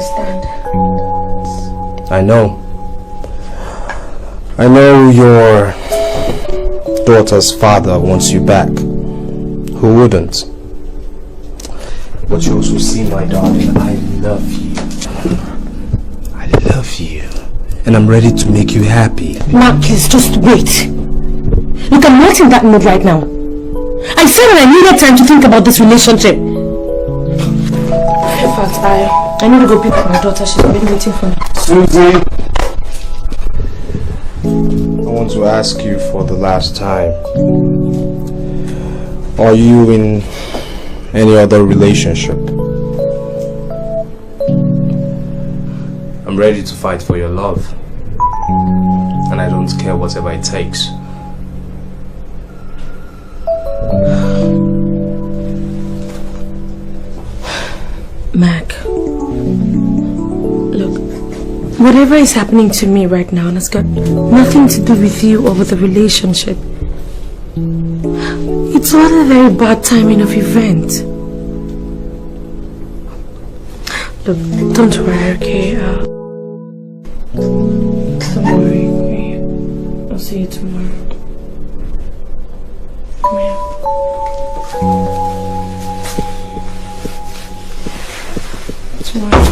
understand. I know. I know your daughter's father wants you back. Who wouldn't? But you also see, my darling, I love you. I love you. And I'm ready to make you happy. Mark, please, just wait. Look, I'm not in that mood right now. I said that I needed time to think about this relationship. In fact, I need to go pick up my daughter. She's been waiting for me. Susie! I want to ask you for the last time. Are you in any other relationship? I'm ready to fight for your love. And I don't care whatever it takes. Mac, look, whatever is happening to me right now has got nothing to do with you or with the relationship. It's all a very bad timing of event. Look, don't worry, okay? Don't worry, okay? I'll see you tomorrow. Come here. Tomorrow.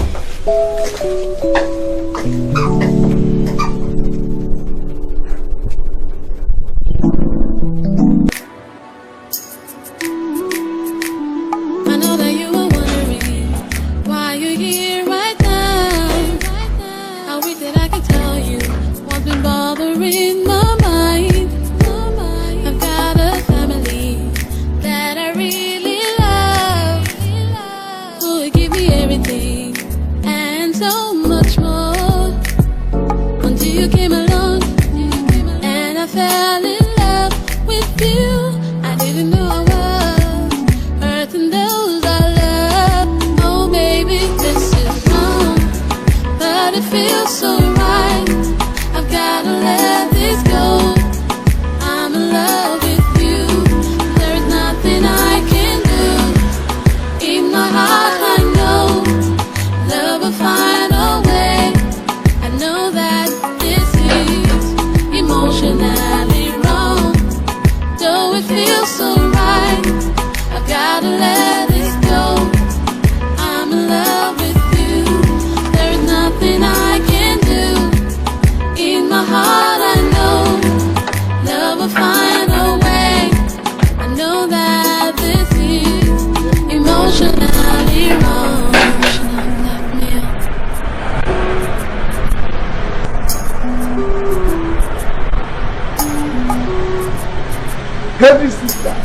Heavy sister.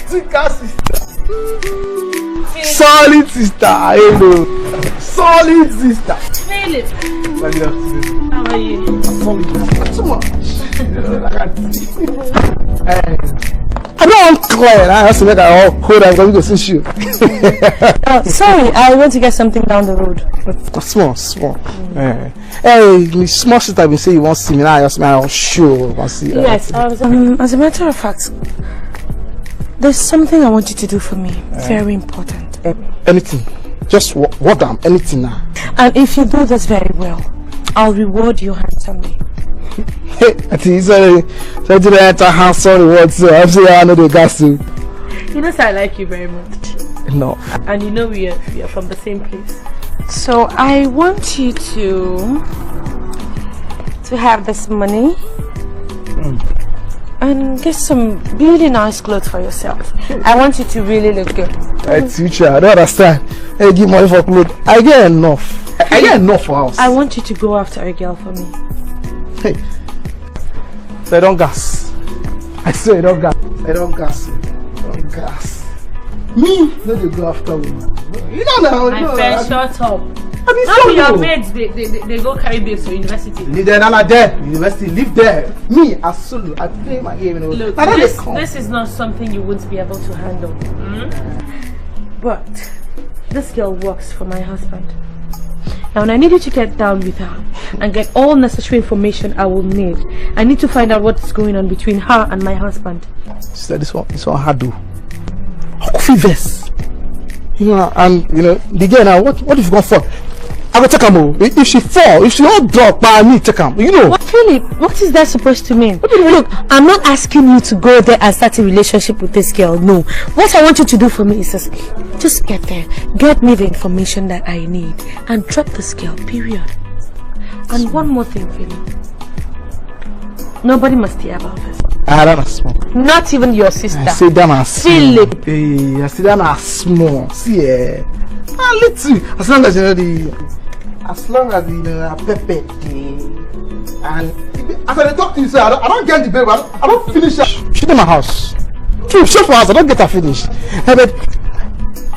Thicker sister. Solid sister. I know. Solid sister. Philip. How are you? Solid. Not too much. I don't want Claire. I have to make her hold her because we go see you. Sorry, I went to get something down the road. Small. Hey, small sister been say you want to see me now. I just I'm sure I see. Yes. As a matter of fact, there's something I want you to do for me. Very important. Anything. Just what anything now. And if you do this very well, I'll reward you handsomely. Hey, I think you said I didn't enter handsome reward, so I'm saying I know the gas too. You know, I like you very much. No. And you know we are from the same place. So I want you to have this money and get some really nice clothes for yourself. I want you to really look good. Hey, teacher, I don't understand. Hey, give money for clothes. I get enough. I get enough for house. I want you to go after a girl for me. Hey, so I don't gas. I say I don't gas. I don't gas. Me, no, they go after me. You don't know. My friend, shut up. I mean, how your mates, they go carry babes to university. Leave there, not there. University, live there. Me, as soon I play my game. Look, this is not something you won't be able to handle. But this girl works for my husband. Now, when I need you to get down with her and get all necessary information I will need, I need to find out what's going on between her and my husband. Sister, this one hard do. Coffee vest. And the girl now, what if you go fall? I will take her. If she fall, if she don't drop, I need to take her. What, Philip? What is that supposed to mean? Look, I'm not asking you to go there and start a relationship with this girl. No. What I want you to do for me is just get there, get me the information that I need, and drop this girl. Period. And one more thing, Philip. Nobody must hear about this. I don't know small. Not even your sister. I say that as Philip. Hey, I say that as small. See, little. As long as I pepper and as I talk to you, say I don't get the baby. I don't finish her. She's in my house. She's for house. I don't get her finished. But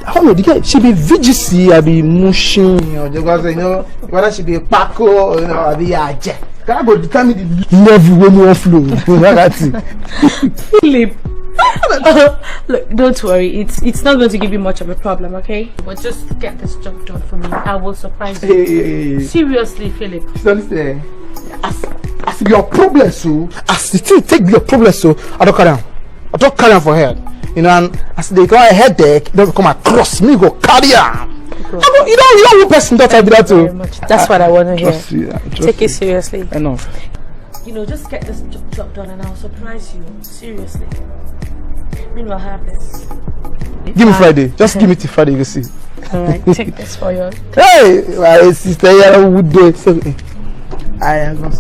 I don't know. The girl, she be VGC, I be mushing, whether she be Paco, or be Aje. Can I go determine the level when you flow? Philip. Look, don't worry. It's not going to give you much of a problem, okay? But just get this job done for me. I will surprise you. Hey. Seriously, Philip. As your problem, so as the thing take your problem, so I don't carry on. I don't carry on for head. And as they got a headache, they come across me, go carry on. You don't want person that I be that too. That's what I want to hear. Take it seriously. Enough. Just get this job done and I'll surprise you. Seriously. Meanwhile, have this. Give me Friday. Just give me till Friday, you see. Alright, take this for you. Hey, my sister, I would do it. I am not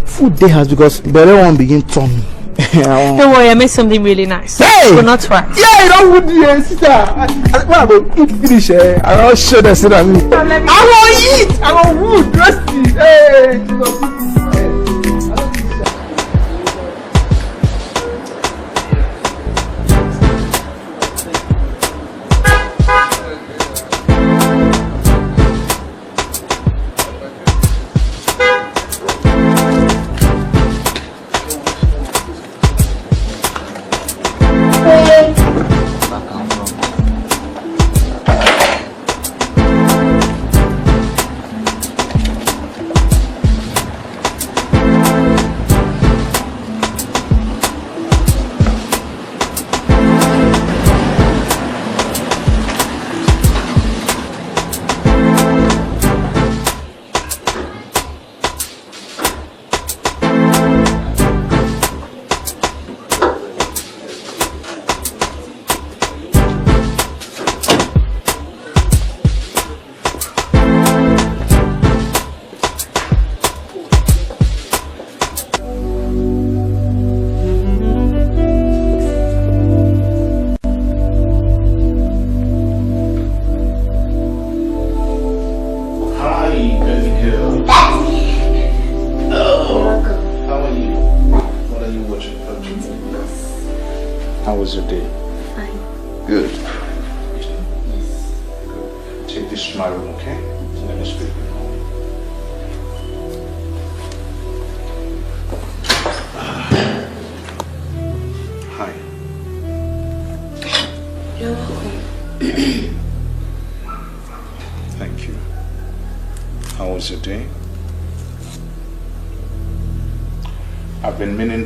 food day has because better one begin tummy. Don't worry, I made something really nice. Hey! But not twice. Yeah, you don't would sister. When I go eat finish, I don't show the sit at me. I want eat. I want wood. Trust me. Hey,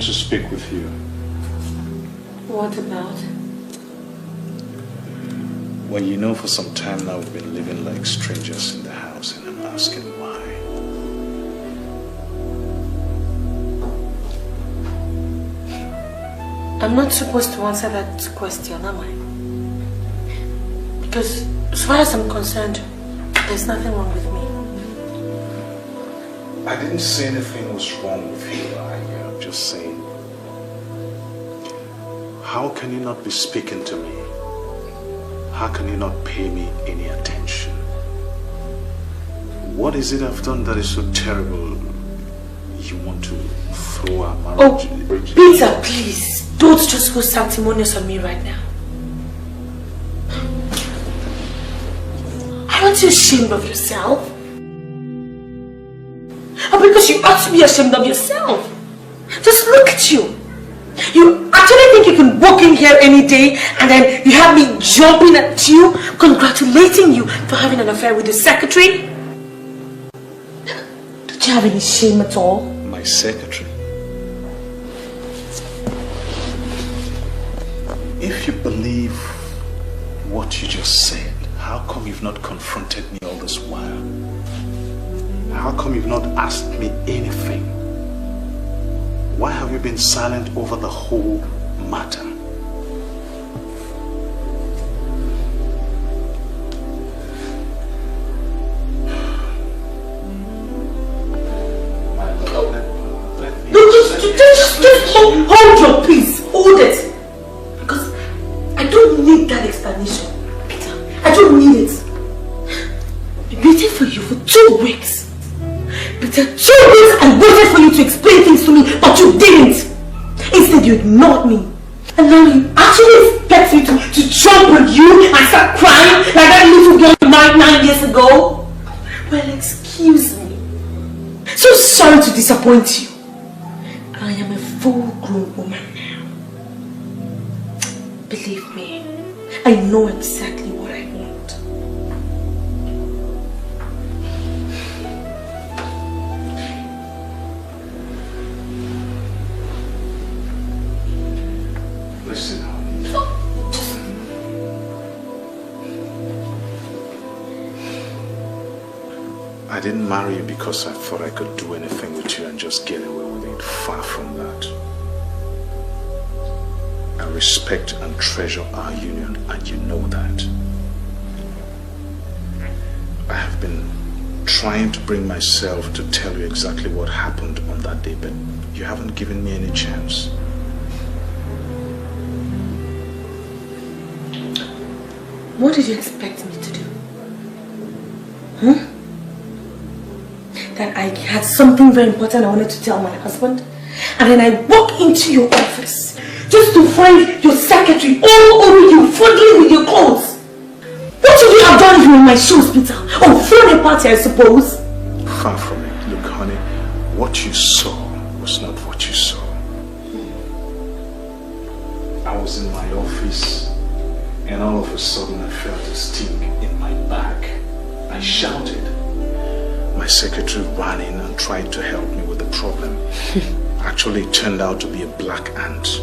to speak with you. What about? Well, for some time now we've been living like strangers in the house, and I'm asking why. I'm not supposed to answer that question, am I? Because as far as I'm concerned, there's nothing wrong with me. I didn't say anything was wrong with you. I'm just saying, how can you not be speaking to me? How can you not pay me any attention? What is it I've done that is so terrible you want to throw our marriage? Oh, Peter, please, don't just go sanctimonious on me right now. Aren't you ashamed of yourself? Because you ought to be ashamed of yourself. Just look at you. You actually think you can walk in here any day and then you have me jumping at you, congratulating you for having an affair with your secretary? Don't you have any shame at all? My secretary? If you believe what you just said, how come you've not confronted me all this while? How come you've not asked me anything? Why have you been silent over the whole matter? Just hold your peace. Hold it. Because I don't need that explanation, Peter. I don't need it. I've been waiting for you for 2 weeks. Peter, 2 weeks I waited for you to explain things to me, but you didn't. Instead, you ignored me. And now you actually expect me to jump on you and start crying like that little girl you married 9 years ago? Well, excuse me. So sorry to disappoint you. I am a full-grown woman now. Believe me, I know exactly what I want. Listen, I didn't marry you because I thought I could do anything with you and just get away with it. Far from that. I respect and treasure our union, and you know that. I have been trying to bring myself to tell you exactly what happened on that day, but you haven't given me any chance. What did you expect me to do? Huh? That I had something very important I wanted to tell my husband, and then I walk into your office just to find your secretary all over you, fondling with your clothes. What should you have done if you were in my shoes, Peter? Or thrown a party, I suppose? Far from it. Look, honey, what you saw was not what you saw. I was in my office, and all of a sudden I felt a sting in my back. I shouted. My secretary ran in and tried to help me with the problem. Actually, it turned out to be a black ant.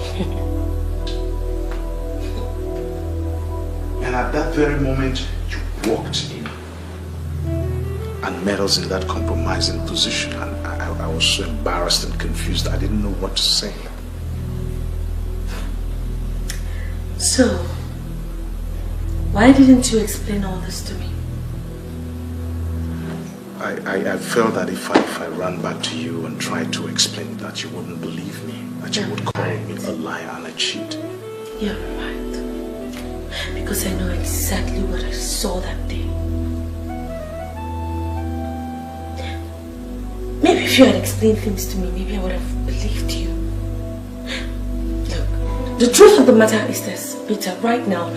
And at that very moment, you walked in and met us in that compromising position. And I was so embarrassed and confused, I didn't know what to say. So, why didn't you explain all this to me? I felt that if I ran back to you and tried to explain that, you wouldn't believe me, that you would call me a liar and a cheat. You're right. Because I know exactly what I saw that day. Maybe if you had explained things to me, maybe I would have believed you. Look, the truth of the matter is this, Peter, right now,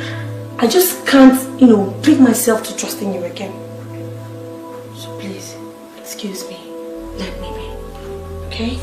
I just can't, bring myself to trusting you again. So please, excuse me. Let me be. Okay?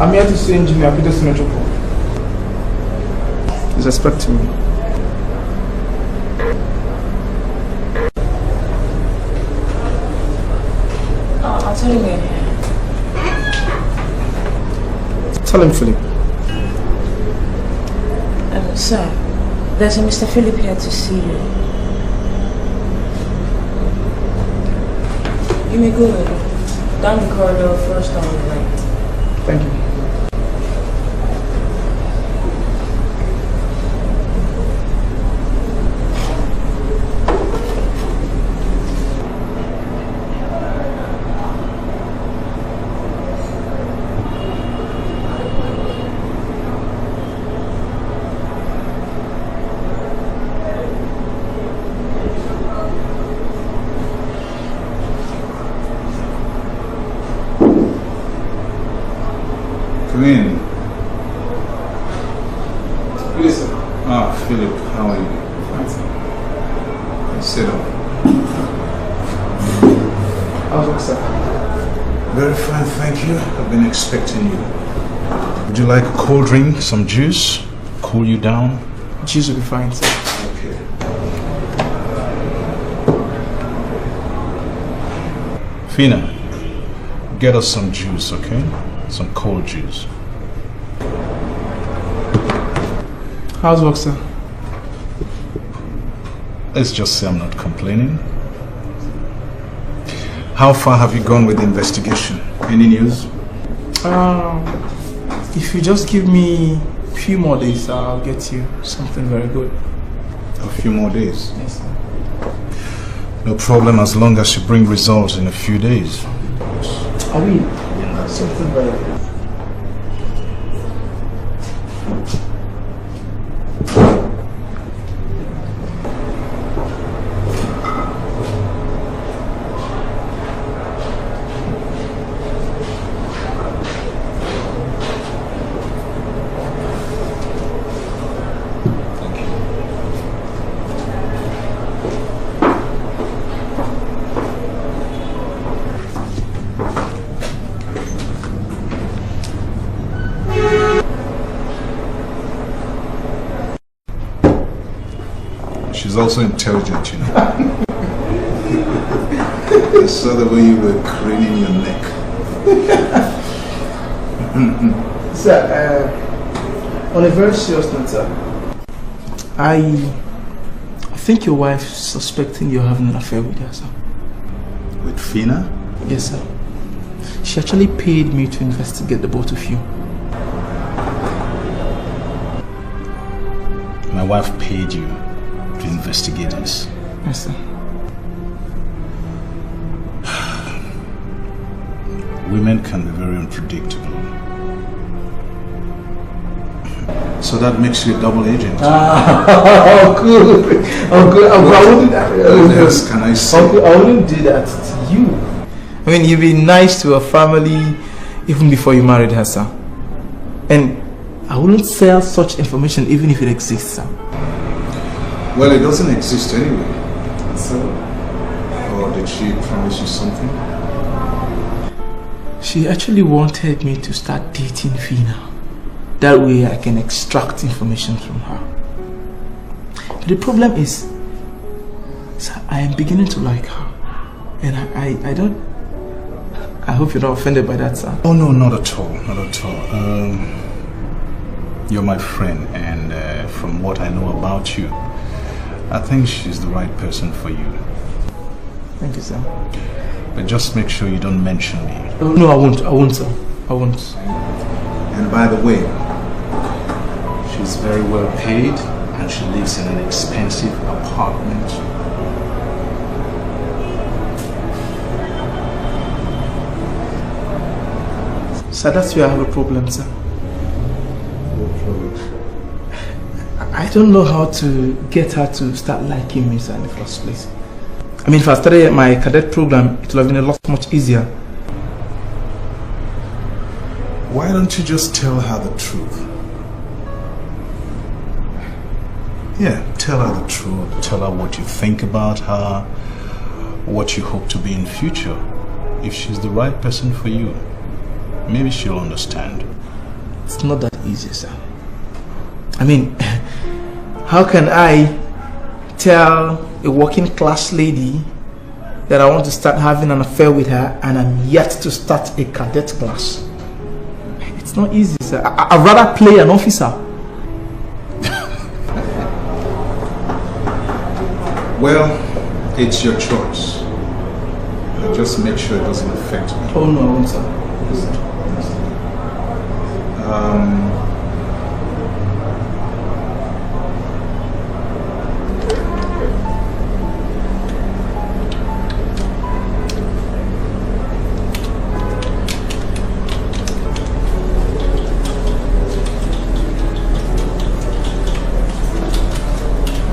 I'm here to see Engineer Peter Sinojoko. He's expecting me. I'll tell him you're here. Tell him, Philip. Sir, there's a Mr. Philip here to see you. You may go down the corridor first on the right. Thank you. Come in. Yes, sir. Ah, Philip, how are you? Fine, sir. Sit down. How's work, sir? Very fine, thank you. I've been expecting you. Would you like a cold drink, some juice? Cool you down? Juice will be fine, sir. Okay. Fina, get us some juice, okay? Some cold juice. How's work, sir? Let's just say I'm not complaining. How far have you gone with the investigation? Any news? If you just give me a few more days, I'll get you something very good. A few more days? Yes, sir. No problem as long as you bring results in a few days. I will. Something very good. She's also intelligent, you know. I saw the way you were craning your neck. Sir, on a very serious note, sir, I think your wife's suspecting you're having an affair with her, sir. With Fina? Yes, sir. She actually paid me to investigate the both of you. My wife paid you to investigate this? Yes, sir. Women can be very unpredictable. So that makes you a double agent. Oh, good. Oh, good. What else can I say? I wouldn't do that to you. I mean, you've been nice to her family even before you married her, sir. And I wouldn't sell such information even if it exists, sir. Well, it doesn't exist anyway. So? Or did she promise you something? She actually wanted me to start dating Fina. That way I can extract information from her. But the problem is, sir, I am beginning to like her. And I hope you're not offended by that, sir. Oh, no, not at all. Not at all. You're my friend, and from what I know about you, I think she's the right person for you. Thank you, sir. But just make sure you don't mention me. Oh, no, I won't, sir. I won't. And by the way, she's very well paid and she lives in an expensive apartment. Sir, that's where I have a problem, sir. I don't know how to get her to start liking me, sir, in the first place. I mean, if I started my cadet program, it would have been a lot much easier. Why don't you just tell her the truth? Yeah, tell her the truth. Tell her what you think about her, what you hope to be in future. If she's the right person for you, maybe she'll understand. It's not that easy, sir. I mean, how can I tell a working class lady that I want to start having an affair with her and I'm yet to start a cadet class? It's not easy, sir. I'd rather play an officer. Well, it's your choice. But just make sure it doesn't affect me. Oh no, I won't, sir.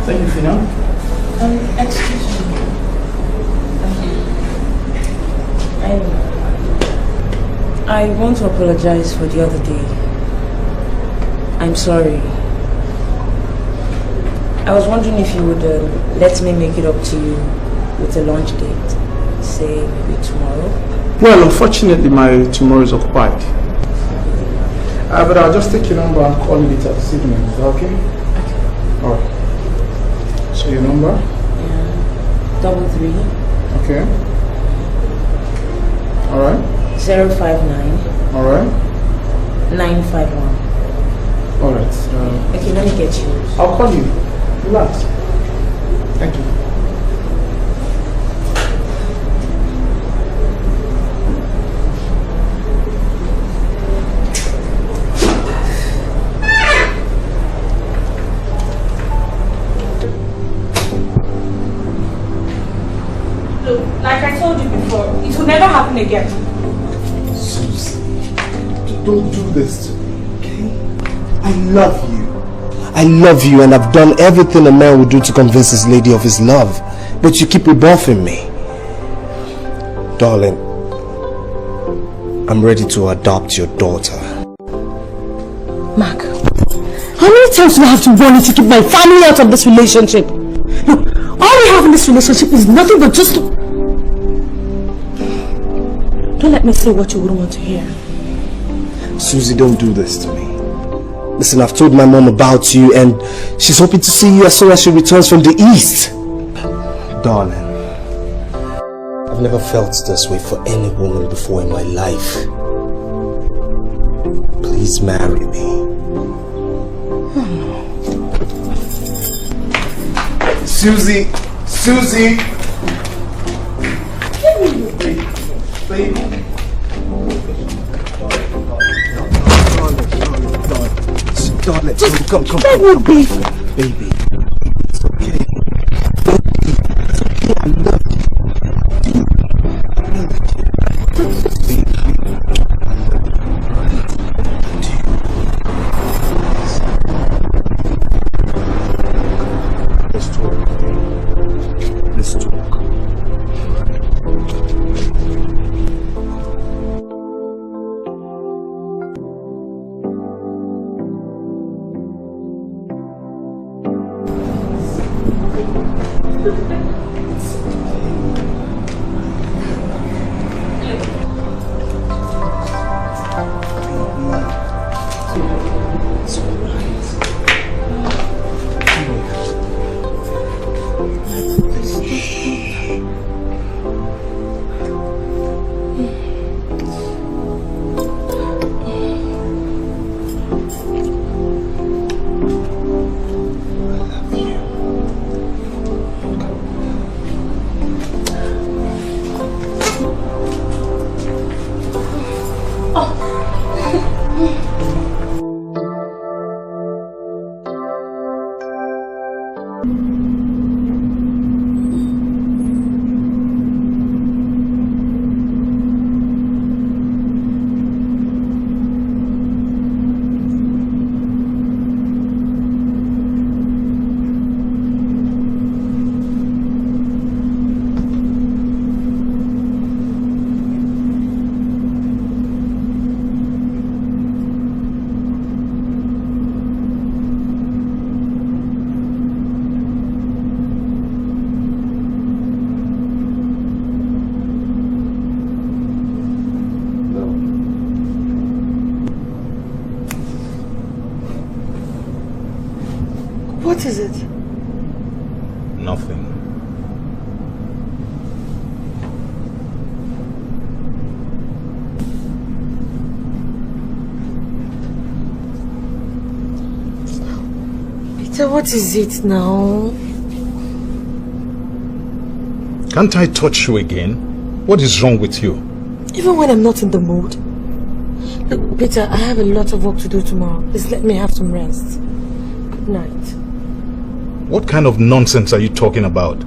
Thank you, Fina. Excuse me. I want to apologize for the other day. I'm sorry. I was wondering if you would let me make it up to you with a lunch date. Say maybe tomorrow. Well, unfortunately, my tomorrow is occupied. But I'll just take your number and call you later this evening. Is that okay? Okay. Alright. So your number? Yeah. 33. Okay. Alright. 059. Alright. 951. Alright. Okay, let me get you. I'll call you. Relax. Thank you. Look, like I told you before, it will never happen again. Susie, don't do this to me, okay? I love you. I love you, and I've done everything a man would do to convince his lady of his love. But you keep rebuffing me. Darling, I'm ready to adopt your daughter. Mark, how many times do I have to warn you to keep my family out of this relationship? Look, all we have in this relationship is nothing but just... Don't let me say what you wouldn't want to hear. Susie, don't do this to me. Listen, I've told my mom about you, and she's hoping to see you as soon as she returns from the east. Darling, I've never felt this way for any woman before in my life. Please marry me. Susie! Susie! Baby. Darling, come. Baby. It's okay. It's okay, I love you. Let's talk, okay? Let's talk. What is it? Nothing. Peter, what is it now? Can't I touch you again? What is wrong with you? Even when I'm not in the mood. Look, Peter, I have a lot of work to do tomorrow. Please let me have some rest. Good night. What kind of nonsense are you talking about?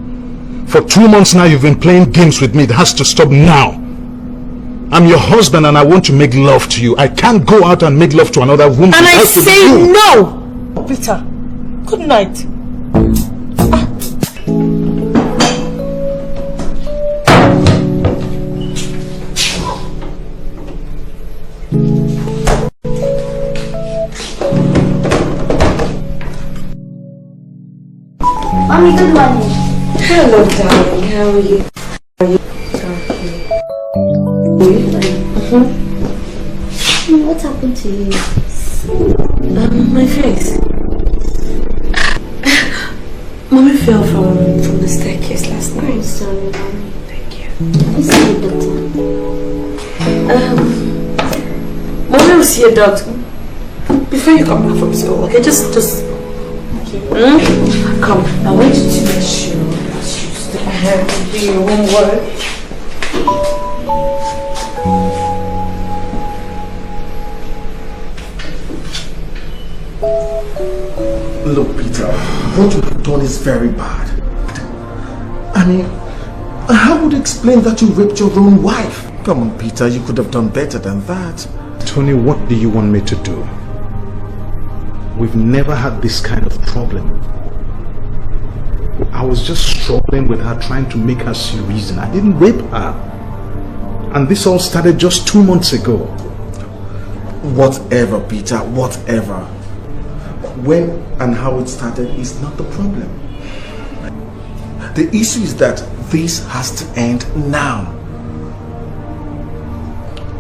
For 2 months now you've been playing games with me. It has to stop now. I'm your husband and I want to make love to you. I can't go out and make love to another woman. And I say no! Peter, good night. Mommy, good morning. Hello, darling. How are you? What happened to you? My face. Mommy fell from the staircase last night. I'm sorry, Mommy. Thank you. You see the doctor? Mommy will see a doctor before you come back from school. Okay, just. Okay. Come. I want you to make sure that you stay ahead to do your homework. Look, Peter, what you have done is very bad. I mean, how would you explain that you raped your own wife? Come on, Peter, you could have done better than that. Tony, what do you want me to do? We've never had this kind of problem. I was just struggling with her, trying to make her see reason. I didn't rape her. And this all started just 2 months ago. Whatever, Peter, whatever. When and how it started is not the problem. The issue is that this has to end now.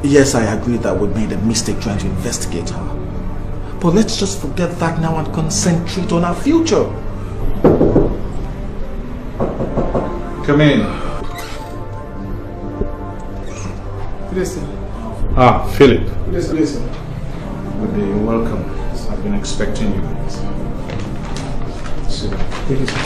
Yes, I agree that we made a mistake trying to investigate her. But let's just forget that now and concentrate on our future. Come in. Listen. Ah, Philip. Listen. Good day, you're welcome. I've been expecting you. Sit down. So this is true.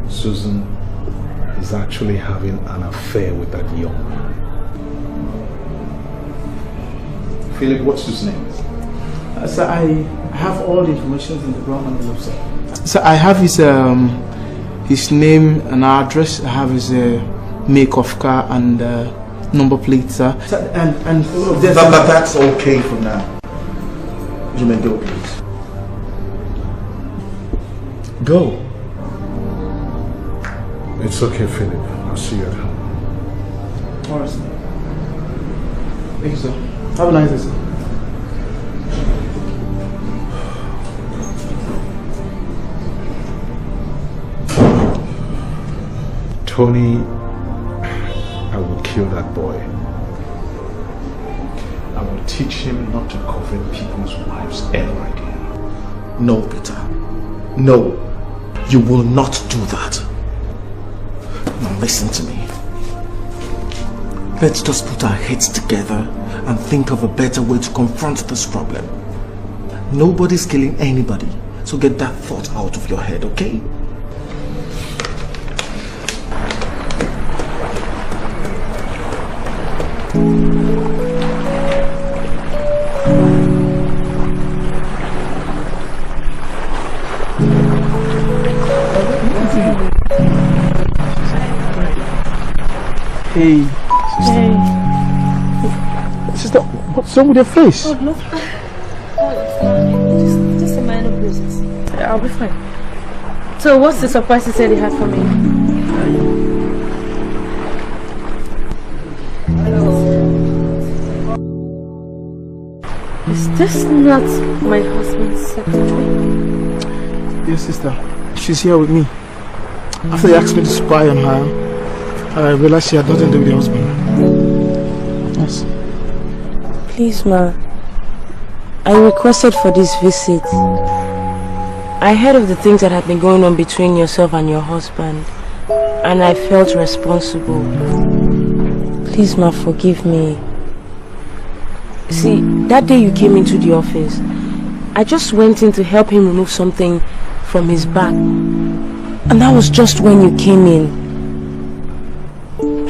Susan is actually having an affair with that young man. Philip, what's his name? Sir, I have all the information in the brown envelope, sir. Sir, I have his name and address. I have his make of car and number plate, sir. And That's okay for now. You may go, please. Go. It's okay, Philip. I'll see you at home. all right, sir. Thank you, sir. Have a nice day, sir. Tony, I will kill that boy. I will teach him not to covet people's wives ever again. No, Peter. No. You will not do that. Now listen to me. Let's just put our heads together and think of a better way to confront this problem. Nobody's killing anybody, so get that thought out of your head, okay? Hey. Hey. Sister, What's wrong with your face? Oh, no. Just a minor bruises. I'll be fine. So what's the surprise you said you had for me? Is this not my husband's secretary? Yes, sister. She's here with me. After they asked me to spy on her, I realized she had nothing to do with her husband. Yes. Please, ma. I requested for this visit. I heard of the things that had been going on between yourself and your husband, and I felt responsible. Please, ma, forgive me. See, that day you came into the office, I just went in to help him remove something from his bag, and that was just when you came in.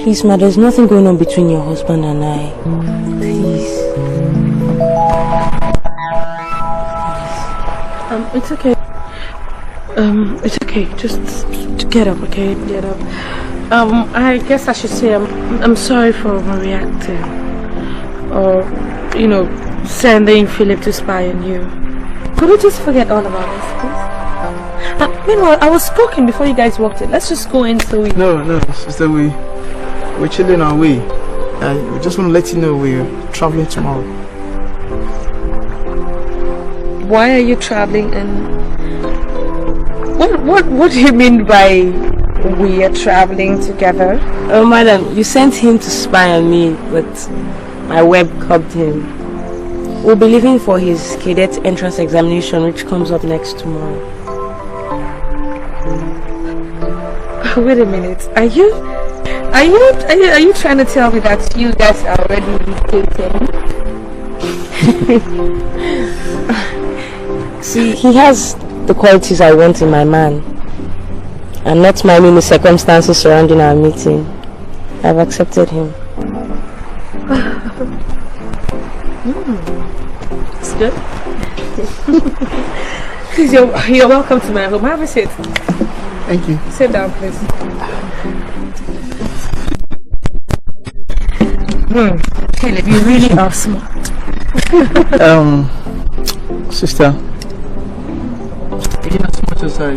Please, ma, there's nothing going on between your husband and I. Please. It's okay. It's okay. Just get up, okay? Get up. I guess I should say I'm sorry for overreacting, or sending Philip to spy on you. Could we just forget all about this, please? Meanwhile, I was spoken before you guys walked in. Let's just go in so we... No, sister, we're chilling our way. We just want to let you know we're traveling tomorrow. Why are you traveling, and what do you mean by we are traveling together? Oh, madam, you sent him to spy on me, but my web cubbed him. We'll be leaving for his cadet entrance examination, which comes up next tomorrow. Wait a minute. Are you trying to tell me that you guys are already dating? See, he has the qualities I want in my man, and not minding the circumstances surrounding our meeting. I've accepted him. It's good. Please, you're welcome to my home. Have a seat. Thank you. Sit down, please. Caleb, you really are smart. Sister, again, as much as I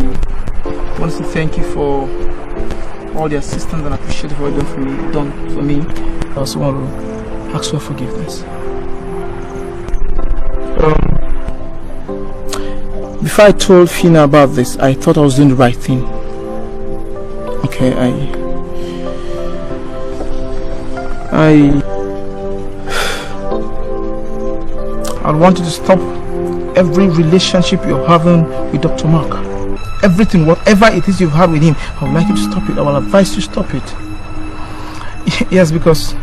want to thank you for all the assistance and appreciate what you've done for me, I also want to ask for forgiveness. Before I told Fina about this, I thought I was doing the right thing. Okay, I want you to stop every relationship you're having with Dr. Mark. Everything, whatever it is you've had with him, I would like you to stop it. I will advise you to stop it. Yes, because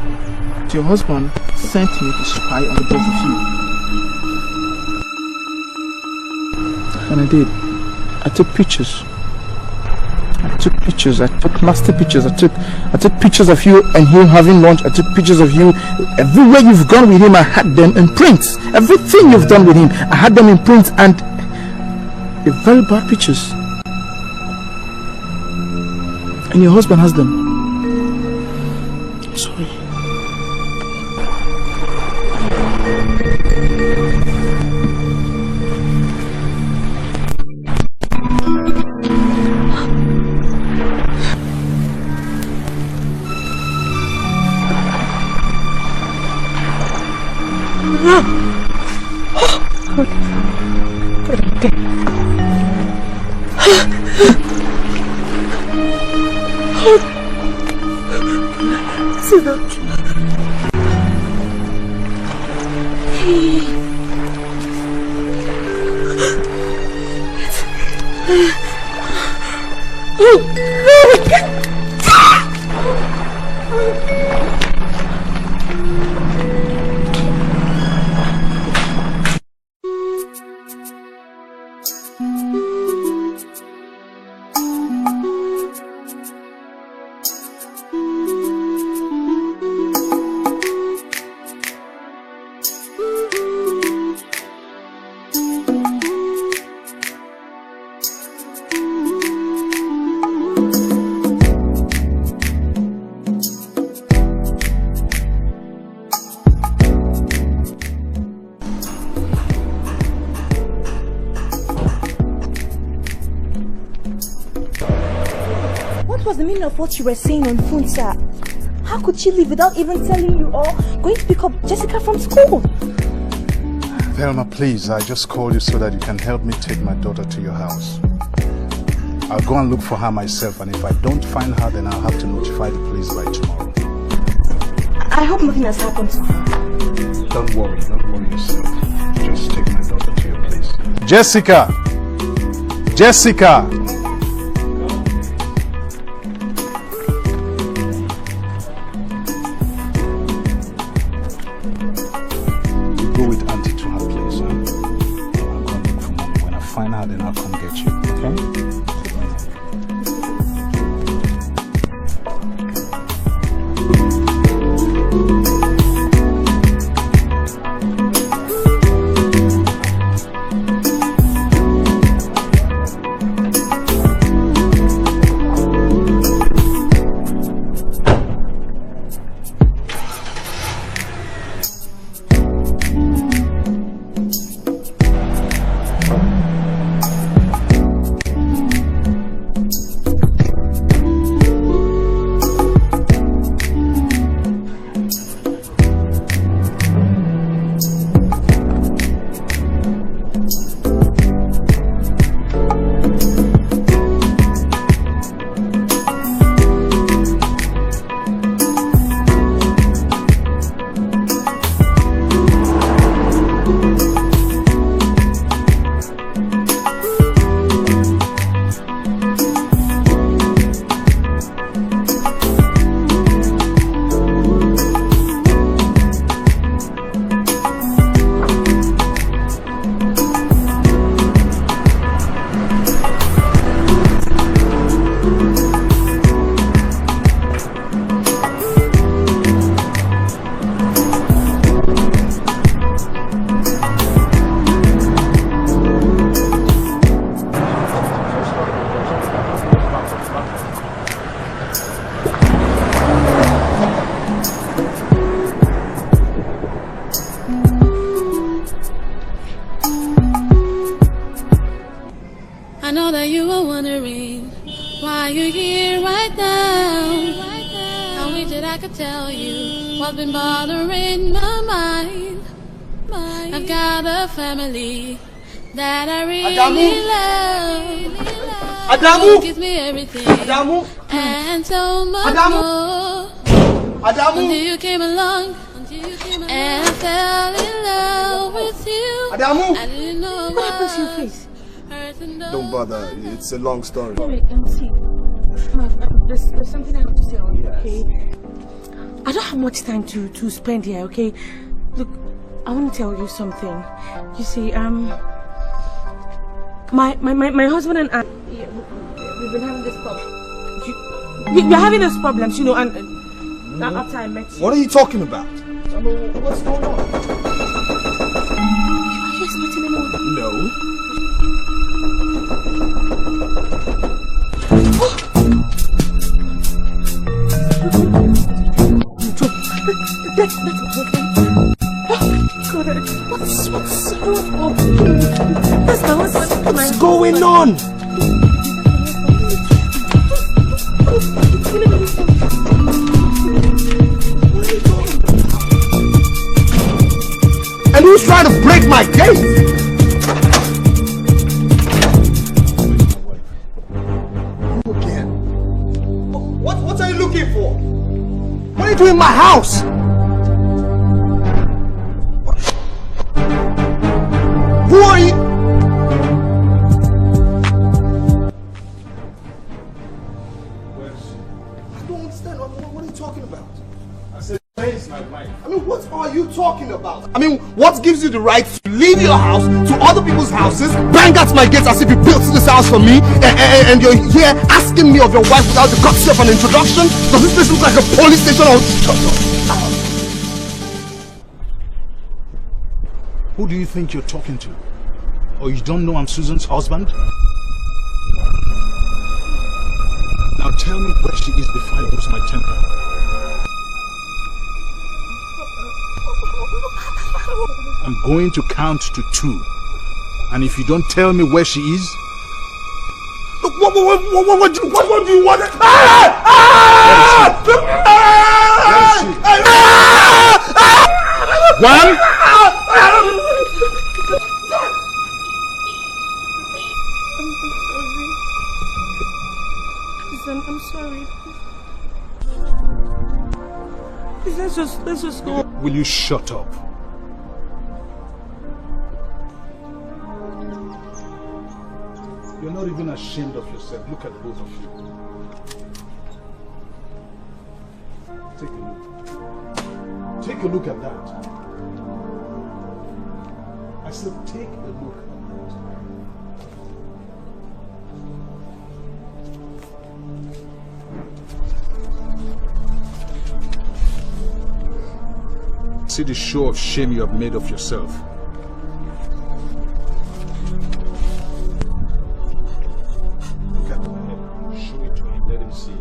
your husband sent me to spy on the both of you. And I did. I took pictures. I took master pictures. I took pictures of you and him having lunch. I took pictures of you. Everywhere you've gone with him, I had them in prints. Everything you've done with him, I had them in prints, and they're very bad pictures. And your husband has them. I'm sorry. was the meaning of what you were saying on phone, sir? How could she leave without even telling you or going to pick up Jessica from school? Velma, please, I just called you so that you can help me take my daughter to your house. I'll go and look for her myself, and if I don't find her, then I'll have to notify the police by tomorrow. I hope nothing has happened to her. Don't worry yourself. Just take my daughter to your place. Jessica! Jessica! You go with Auntie to her place, huh? I'll go look for Mommy. When I find her, then I'll come get you, okay? Adamu! Gives me everything. Adamu! And so much more. Adamu! Until you came along. And I fell in love with you. Adamu! I didn't know What happened to your face? Don't bother, it's a long story. Wait, see. There's something I have to say on you, okay? I don't have much time to spend here, okay? Look, I want to tell you something. You see, my husband and I, we've been having this problem. We're having these problems, you know, and after I met you. What are you talking about? I mean, what's going on? Are you expecting anyone? No. That's What's going on? And who's trying to break my gate? Again. What are you looking for? What are you doing in my house? Who are you? I don't understand. What are you talking about? I said, where is my wife? I mean, what are you talking about? I mean, what gives you the right to leave your house to other people's houses, bang at my gates as if you built this house for me, and you're here asking me of your wife without the courtesy of an introduction? Does this place look like a police station or... Who do you think you're talking to? Or you don't know I'm Susan's husband? Now tell me where she is before I lose my temper. I'm going to count to 2. And if you don't tell me where she is... Look, What do you want? One. I'm sorry. Please, let's just go. Will you shut up? You're not even ashamed of yourself. Look at both of you. Take a look. Take a look at that. I said take a look at that. See the show of shame you have made of yourself. Look at my head. Show it to him. Let him see it.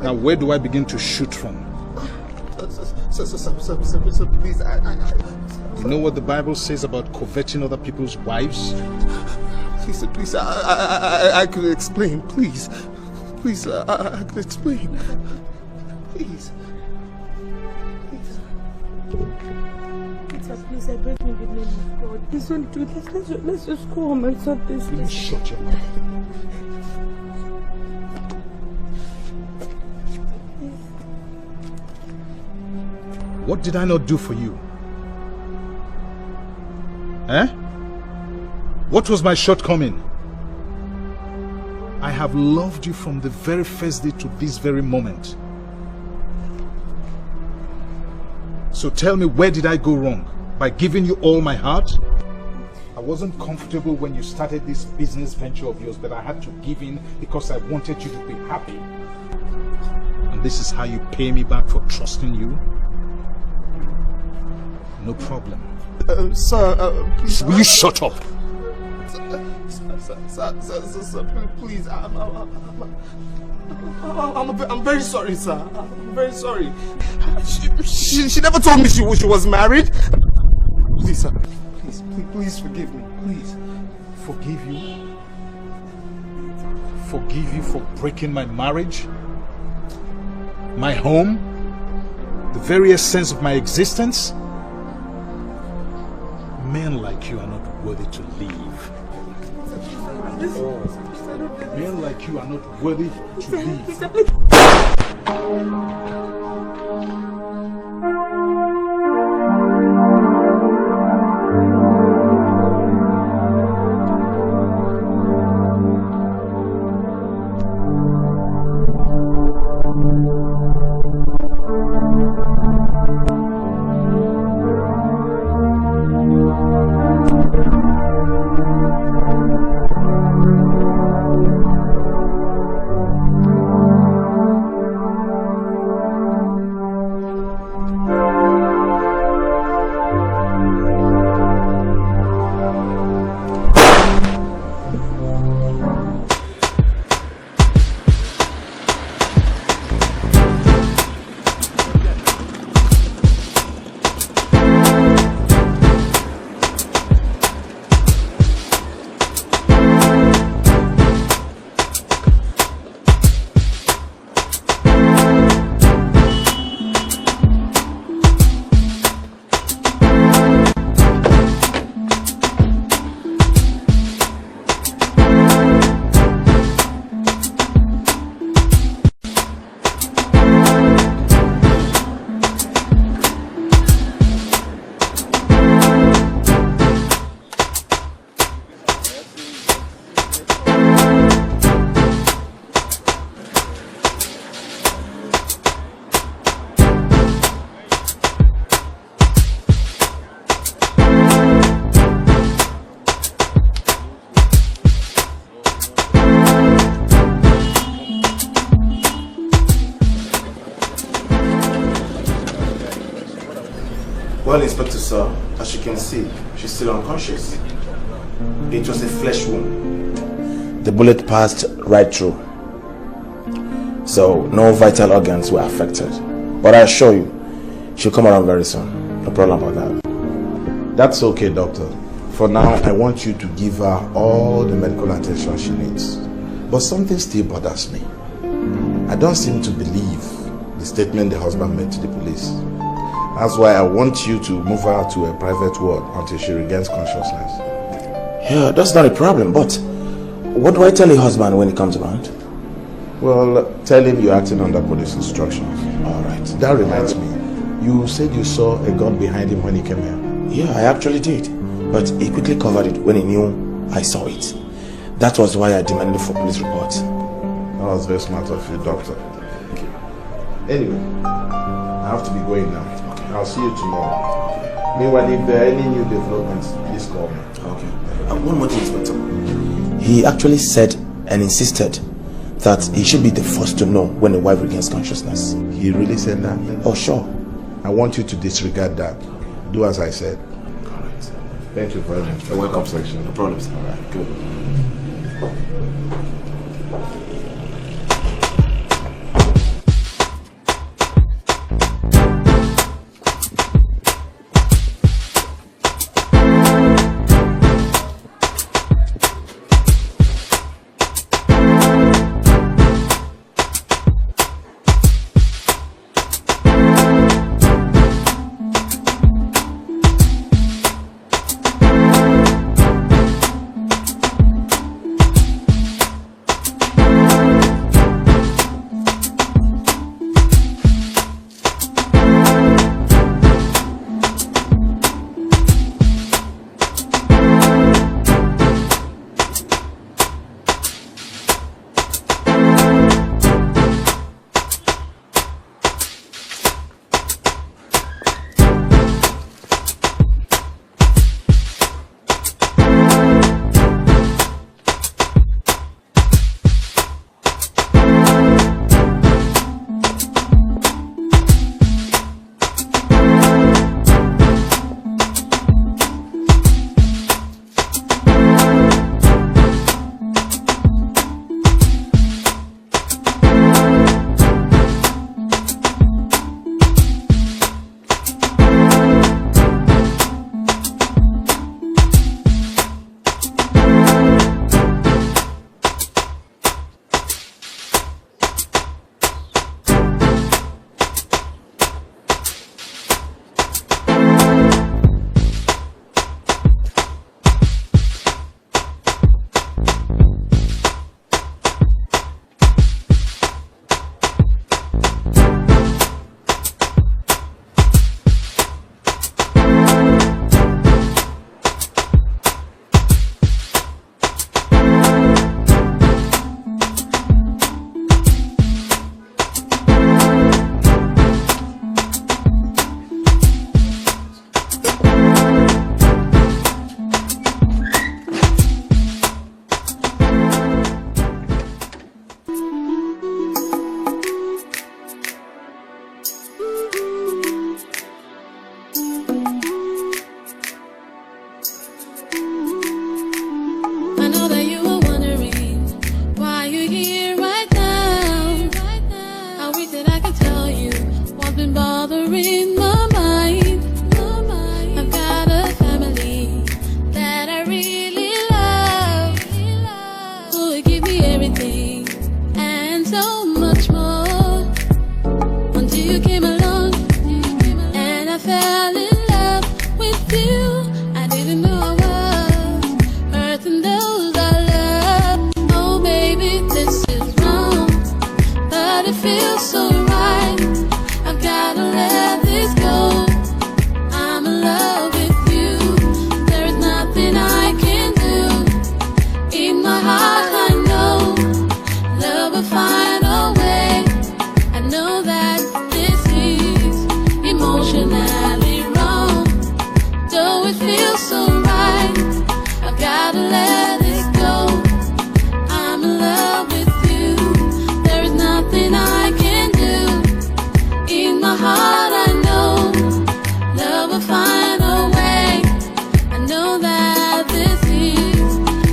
Now, where do I begin to shoot from? Sir, please, You know what the Bible says about coveting other people's wives? Please, I could explain, please. Please, I could explain. Please. Peter, please, I beg you in the name of God. Please don't do this. Let's just go home and sort this. Will you shut your mouth? What did I not do for you? Eh? What was my shortcoming? I have loved you from the very first day to this very moment. So tell me, where did I go wrong? By giving you all my heart? I wasn't comfortable when you started this business venture of yours, but I had to give in because I wanted you to be happy. And this is how you pay me back for trusting you? No problem. Sir, please. Will you shut up? Sir, please. I'm very sorry, sir. I'm very sorry. She never told me she was married. Please, sir. Please forgive me. Please. Forgive you? Forgive you for breaking my marriage? My home? The very essence of my existence? Men like you are not worthy to live. Men like you are not worthy to live. Well, Inspector, sir, as you can see, she's still unconscious. It was a flesh wound. The bullet passed right through. so no vital organs were affected. But I assure you, she'll come around very soon. No problem about that. That's okay, doctor. For now, I want you to give her all the medical attention she needs. But something still bothers me. I don't seem to believe the statement the husband made to the police. That's why I want you to move her to a private ward until she regains consciousness. Yeah, that's not a problem, but what do I tell your husband when he comes around? Well, tell him you're acting under police instructions. Alright. That reminds me, you said you saw a gun behind him when he came here. Yeah, I actually did. But he quickly covered it when he knew I saw it. That was why I demanded for police report. That was very smart of you, doctor. Thank you. Anyway, I have to be going now. Okay. I'll see you tomorrow. Meanwhile, if there are any new developments, please call me. Okay. One more thing, Inspector. He actually said and insisted that he should be the first to know when the wife regains consciousness. He really said that? Oh, sure. I want you to disregard that. Do as I said. Correct. Thank you very much. You're welcome, section. No problem. All right. Good.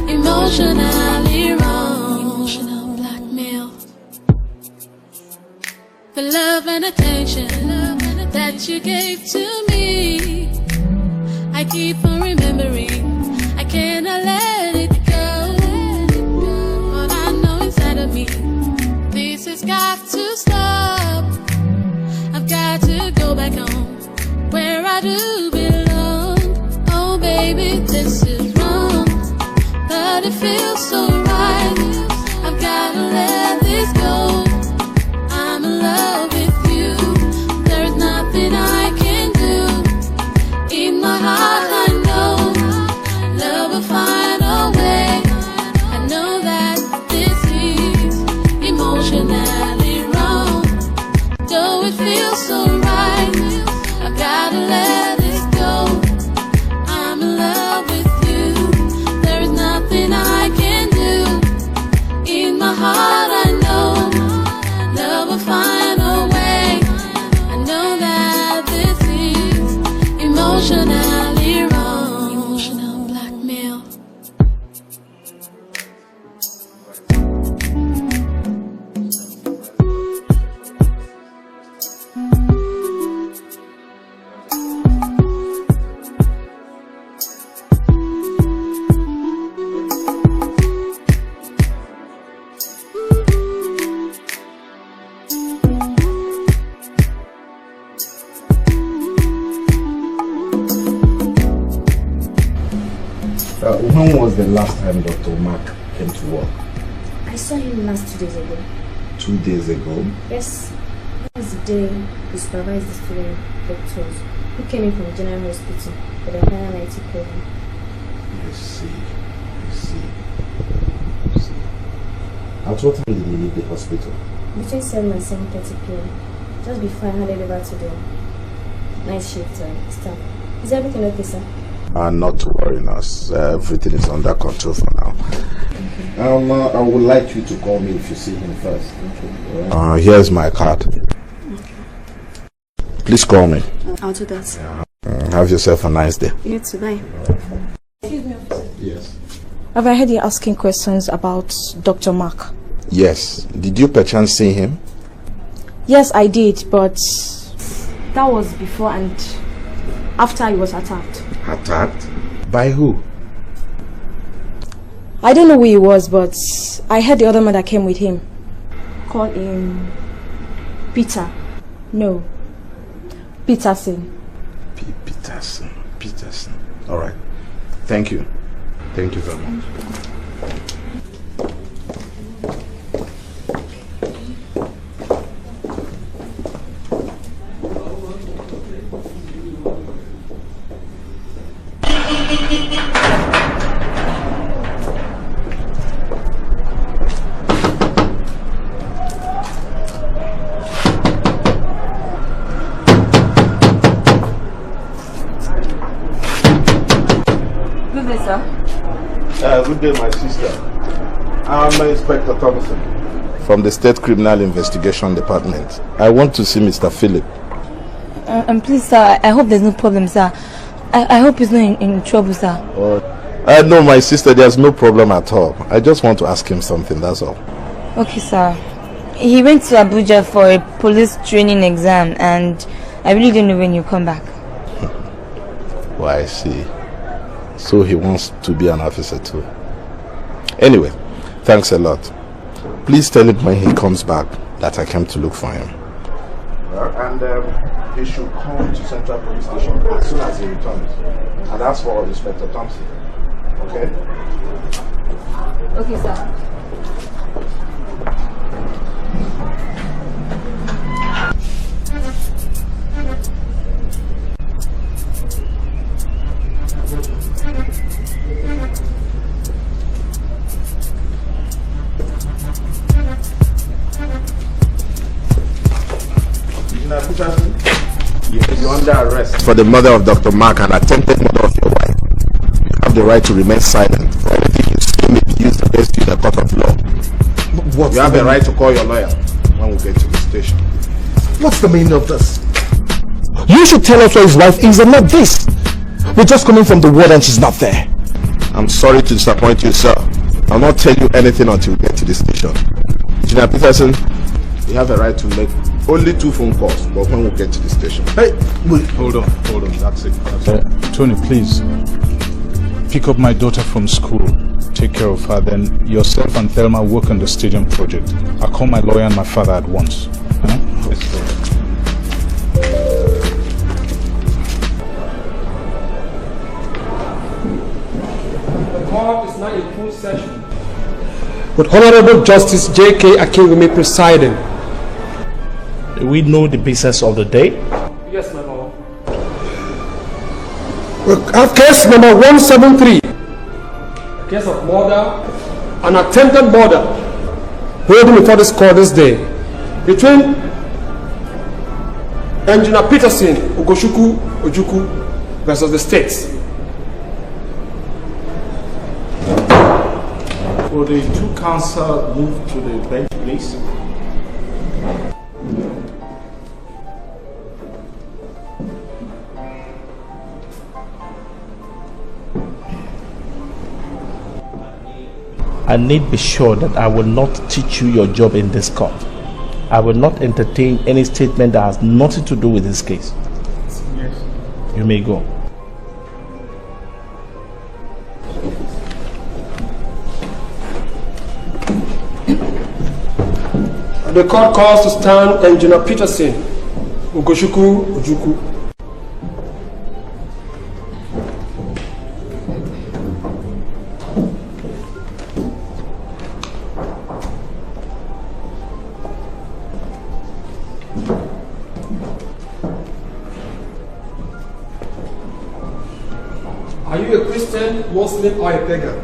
Emotionally wrong. Emotional blackmail. the love and attention that you gave to me. I keep on remembering, I cannot let it go. But I know inside of me, this has got to stop. I've got to go back home, where I do belong. Oh baby, this is wrong, but it feels so right. I've gotta let this go. I'm in love with you, there's nothing I can do. In my heart I know, love will find a way. I know that this is emotionally wrong, though it feels so right. I've gotta let this go. I'm in love with you, there's nothing I can do. In my heart I know, love will find a way. I know that this is emotionally wrong. Emotional blackmail. When was the last time Dr. Mark came to work? I saw him last 2 days ago. 2 days ago? Yes. That was the day he supervised the student doctors who came in from the general hospital for the final night program. I see. At what time did he leave the hospital? Between 7 and 7:30 p.m. Just before I handed over to the night shift staff. Is everything okay, sir? Not to worry, nurse. Everything is under control for now. I would like you to call me if you see him first. Okay. Here's my card. Okay. Please call me. I'll do that. Have yourself a nice day. You too, bye. Excuse me, officer. Yes. Have I heard you asking questions about Dr. Mark? Yes. Did you perchance see him? Yes, I did, but that was before and after he was attacked. Attacked? By who? I don't know who he was, but I heard the other man that came with him. Call him Peter. No, Peterson. Peterson. Alright. Thank you. Thank you very much. Good day, my sister. I'm Inspector Thompson from the State Criminal Investigation Department. I want to see Mr. Philip. Please, sir, I hope there's no problem, sir. I hope he's not in trouble, sir. No, my sister, there's no problem at all. I just want to ask him something, that's all. Okay, sir. He went to Abuja for a police training exam, and I really don't know when he'll come back. Oh, I see. So he wants to be an officer too. Anyway, thanks a lot. Please tell him when he comes back that I came to look for him. And he should come to Central Police Station as soon as he returns. And that's for Inspector Thompson. Okay? Okay, sir. You're under arrest for the murder of Dr. Mark and attempted murder of your wife. You have the right to remain silent for anything you still may be used against you in a court of law. You have the right to call your lawyer when we get to the station. What's the meaning of this? You should tell us where his wife is and not this. We're just coming from the ward and she's not there. I'm sorry to disappoint you, sir. I'll not tell you anything until we get to the station. Engineer Peterson, you have a right to make Only 2 phone calls, but when we get to the station. Hey, wait, hold on, that's it. Tony, please, pick up my daughter from school, take care of her, then yourself and Thelma work on the stadium project. I'll call my lawyer and my father at once. Huh? Let's go. The court is now in full session. With Honorable Justice J.K. Akinwumi presiding. We know the business of the day. Yes, my lord. We have case number 173. A case of murder. An attempted murder. Holding before this court this day. Between Engineer Peterson Ugoshuku Ojukwu versus the state. Will the 2 counsel move to the bench, please? I need be sure that I will not teach you your job in this court. I will not entertain any statement that has nothing to do with this case. Yes. You may go. The court calls to stand Engineer Peterson Ugoshuku Ojukwu. Are you a Christian, Muslim, or a pagan?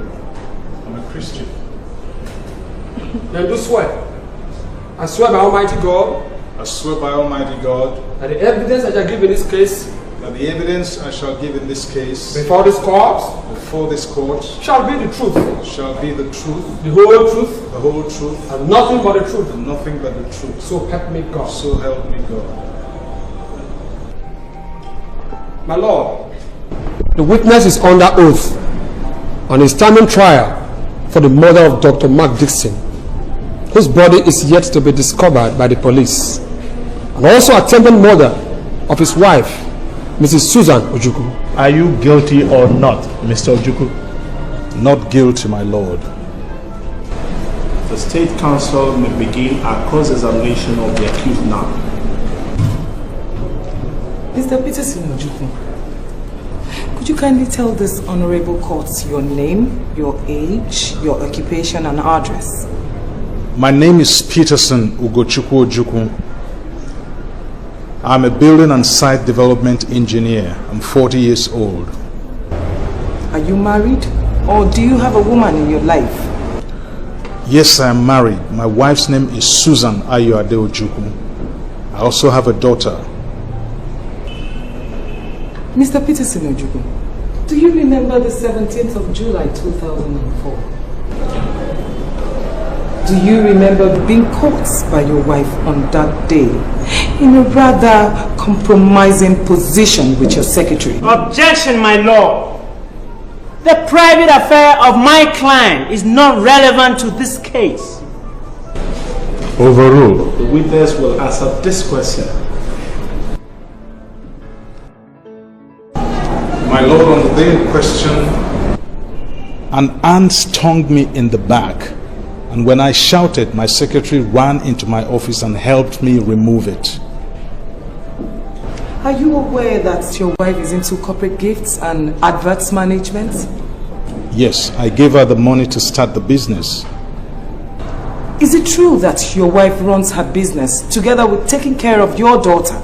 I'm a Christian. Then do swear. I swear by Almighty God. I swear by Almighty God. That the evidence I shall give in this case. That the evidence I shall give in this case. Before this court. Before this court. Shall be the truth. Shall be the truth. The whole truth. The whole truth. And nothing but the truth. And nothing but the truth. So help me God. So help me God. My Lord. The witness is under oath and is standing trial for the murder of Dr. Mark Dixon, whose body is yet to be discovered by the police, and also attempted murder of his wife, Mrs. Susan Ojukwu. Are you guilty or not, Mr. Ojukwu? Not guilty, my lord. The State Counsel may begin our cross-examination of the accused now. Mr. Peterson Ojukwu, could you kindly tell this honorable court your name, your age, your occupation and address? My name is Peterson Ugochukwu Ojukwu. I'm a building and site development engineer. I'm 40 years old. Are you married or do you have a woman in your life? Yes, I am married. My wife's name is Susan Ayoade Ojukwu. I also have a daughter. Mr. Peterson Ojukwu, do you remember the 17th of July 2004? Do you remember being caught by your wife on that day in a rather compromising position with your secretary? Objection, my lord. The private affair of my client is not relevant to this case. Overruled. The witness will answer this question. My lord, on the day in question, an ant stung me in the back. And when I shouted, my secretary ran into my office and helped me remove it. Are you aware that your wife is into corporate gifts and adverts management? Yes, I gave her the money to start the business. Is it true that your wife runs her business together with taking care of your daughter,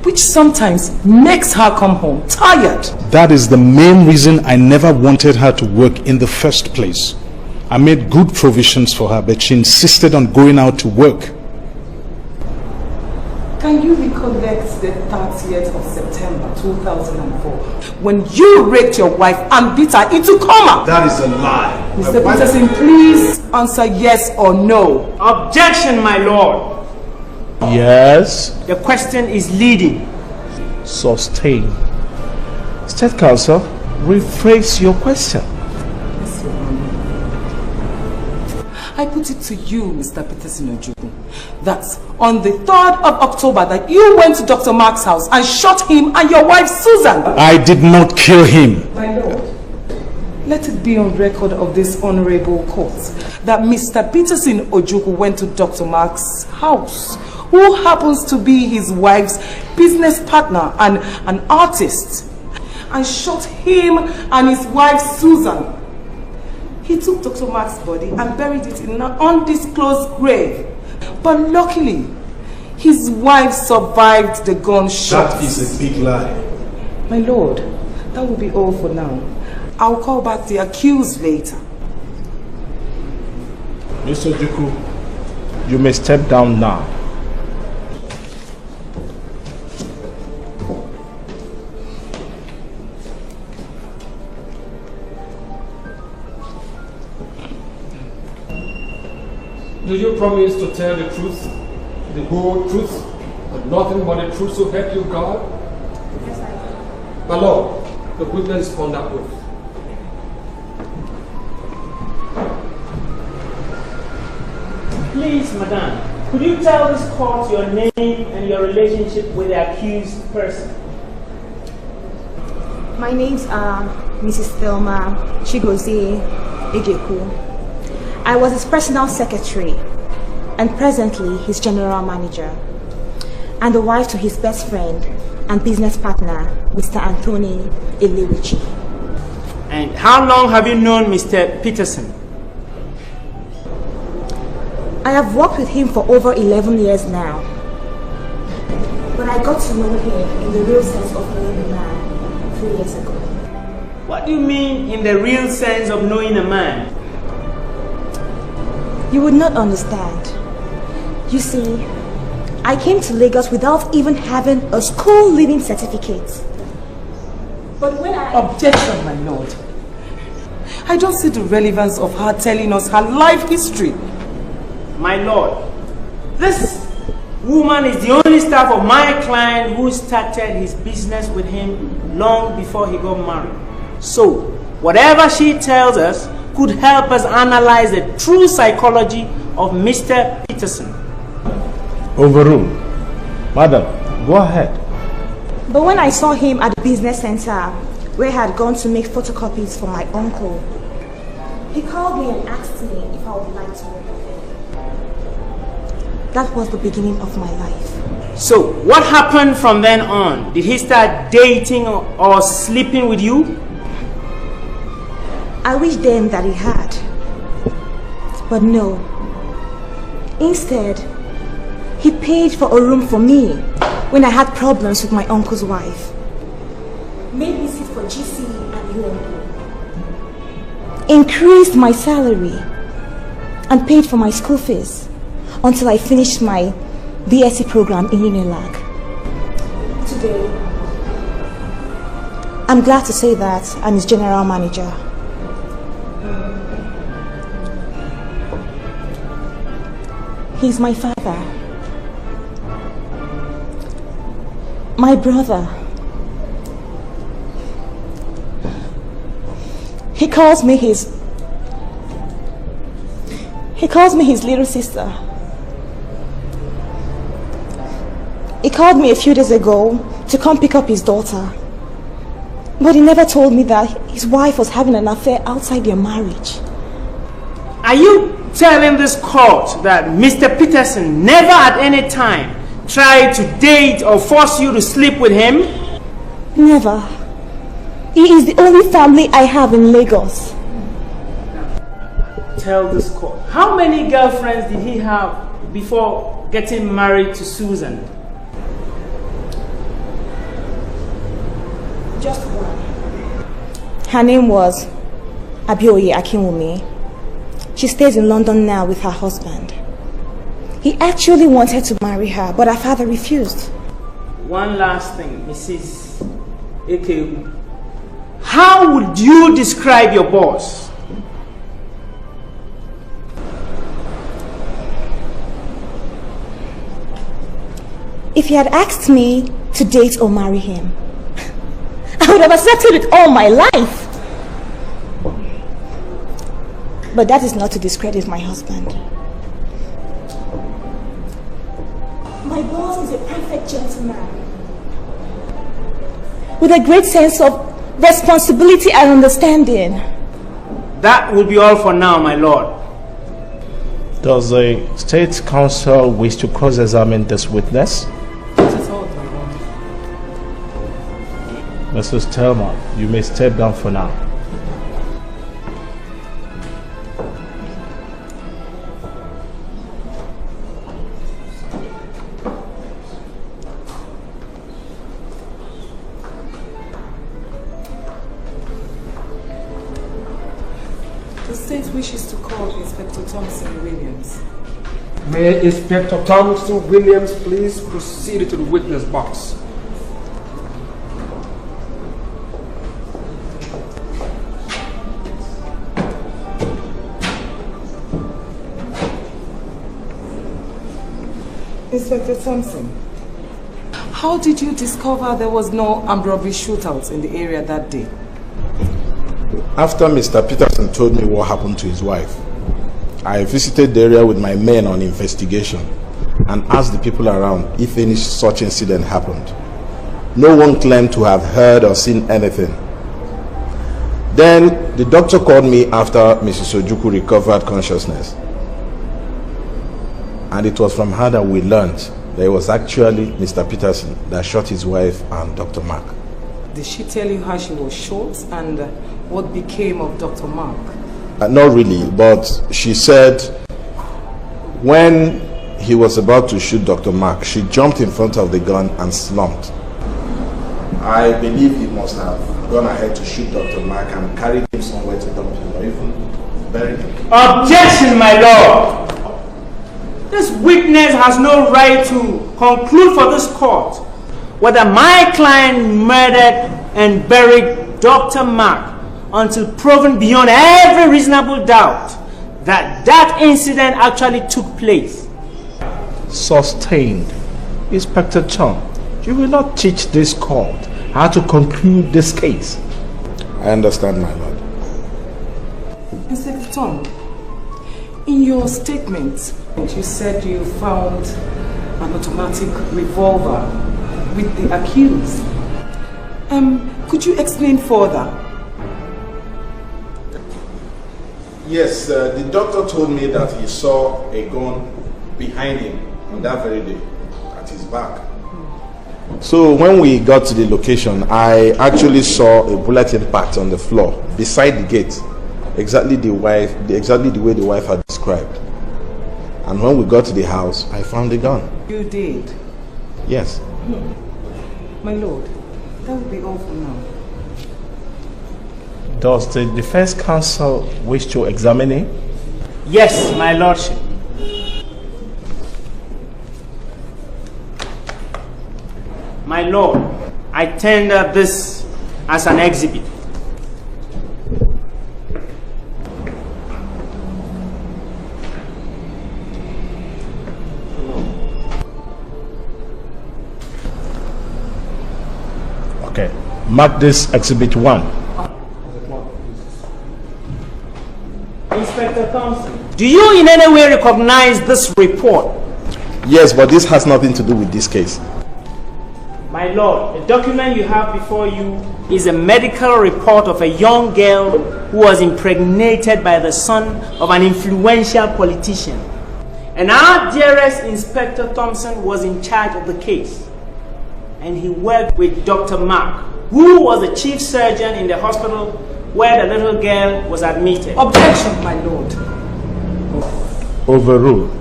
which sometimes makes her come home tired? That is the main reason I never wanted her to work in the first place. I made good provisions for her, but she insisted on going out to work. Can you recollect the 30th of September 2004 when you raped your wife and beat her into coma? That is a lie. Mr. Peterson, please answer yes or no. Objection, my lord. Yes. The question is leading. Sustain. State Counsel, rephrase your question. I put it to you, Mr. Peterson Ojukwu, that on the 3rd of October that you went to Dr. Mark's house and shot him and your wife Susan. I did not kill him. My lord, let it be on record of this honorable court that Mr. Peterson Ojukwu went to Dr. Mark's house, who happens to be his wife's business partner and an artist, and shot him and his wife Susan. He took Dr. Mark's body and buried it in an undisclosed grave. But luckily, his wife survived the gunshot. That is a big lie. My lord, that will be all for now. I'll call back the accused later. Mr. Ojukwu, you may step down now. Do you promise to tell the truth, the whole truth, and nothing but the truth to help you God? Yes, I will. My lord, the witness is under oath. Please, madam, could you tell this court your name and your relationship with the accused person? My name's Mrs. Thelma Chigozie Ejeku. I was his personal secretary and presently his general manager, and the wife to his best friend and business partner, Mr. Anthony Eliwichi. And how long have you known Mr. Peterson? I have worked with him for over 11 years now, but I got to know him in the real sense of knowing a man 3 years ago. What do you mean in the real sense of knowing a man? You would not understand. You see, I came to Lagos without even having a school leaving certificate. But when I... Objection, my lord. I don't see the relevance of her telling us her life history. My lord, this woman is the only staff of my client who started his business with him long before he got married. So, whatever she tells us could help us analyze the true psychology of Mr. Peterson. Overruled. Madam, go ahead. But when I saw him at the business center, where I had gone to make photocopies for my uncle, he called me and asked me if I would like to work with him. That was the beginning of my life. So, what happened from then on? Did he start dating or sleeping with you? I wish then that he had. But no. Instead, he paid for a room for me when I had problems with my uncle's wife. Made me sit for GC and UMP. Increased my salary and paid for my school fees until I finished my BSc program in Unilag. Today, I'm glad to say that I'm his general manager. He's my father, my brother. He calls me his little sister. He called me a few days ago to come pick up his daughter, but he never told me that his wife was having an affair outside their marriage. Are you telling this court that Mr. Peterson never at any time tried to date or force you to sleep with him? Never. He is the only family I have in Lagos. Tell this court, how many girlfriends did he have before getting married to Susan? Just one. Her name was Abioye Akinwumi. She stays in London now with her husband. He actually wanted to marry her, but her father refused. One last thing, Mrs. Ekewu. How would you describe your boss? If he had asked me to date or marry him, I would have accepted it all my life. But that is not to discredit my husband. My boss is a perfect gentleman, with a great sense of responsibility and understanding. That will be all for now, my lord. Does the State Council wish to cross-examine this witness? Mrs. Thelma, you may step down for now. The state wishes to call Inspector Thompson Williams. May Inspector Thompson Williams please proceed to the witness box. Inspector Thompson, how did you discover there was no armed robbery shootouts in the area that day? After Mr. Peterson told me what happened to his wife, I visited the area with my men on investigation and asked the people around if any such incident happened. No one claimed to have heard or seen anything. Then the doctor called me after Mrs. Ojukwu recovered consciousness. And it was from her that we learned that it was actually Mr. Peterson that shot his wife and Dr. Mark. Did she tell you how she was shot and what became of Dr. Mark? Not really, but she said when he was about to shoot Dr. Mark, she jumped in front of the gun and slumped. I believe he must have gone ahead to shoot Dr. Mark and carried him somewhere to dump him or even bury him. Objection, my lord! This witness has no right to conclude for this court whether my client murdered and buried Dr. Mark until proven beyond every reasonable doubt that that incident actually took place. Sustained. Inspector Chong, you will not teach this court how to conclude this case. I understand, my lord. Inspector Tom, in your statement, you said you found an automatic revolver with the accused. Could you explain further? Yes, the doctor told me that he saw a gun behind him on that very day, at his back. So when we got to the location, I actually saw a bullet impact on the floor beside the gate, exactly the way the wife had described. And when we got to the house, I found the gun. You did? Yes. My lord, that will be all for now. Does the defense counsel wish to examine him? Yes, my lordship. My lord, I tender this as an exhibit. Okay, mark this exhibit 1. Inspector Thompson, do you in any way recognize this report? Yes, but this has nothing to do with this case. My lord, the document you have before you is a medical report of a young girl who was impregnated by the son of an influential politician. And our dearest Inspector Thompson was in charge of the case. And he worked with Dr. Mark, who was the chief surgeon in the hospital where the little girl was admitted. Objection, my lord. Overruled.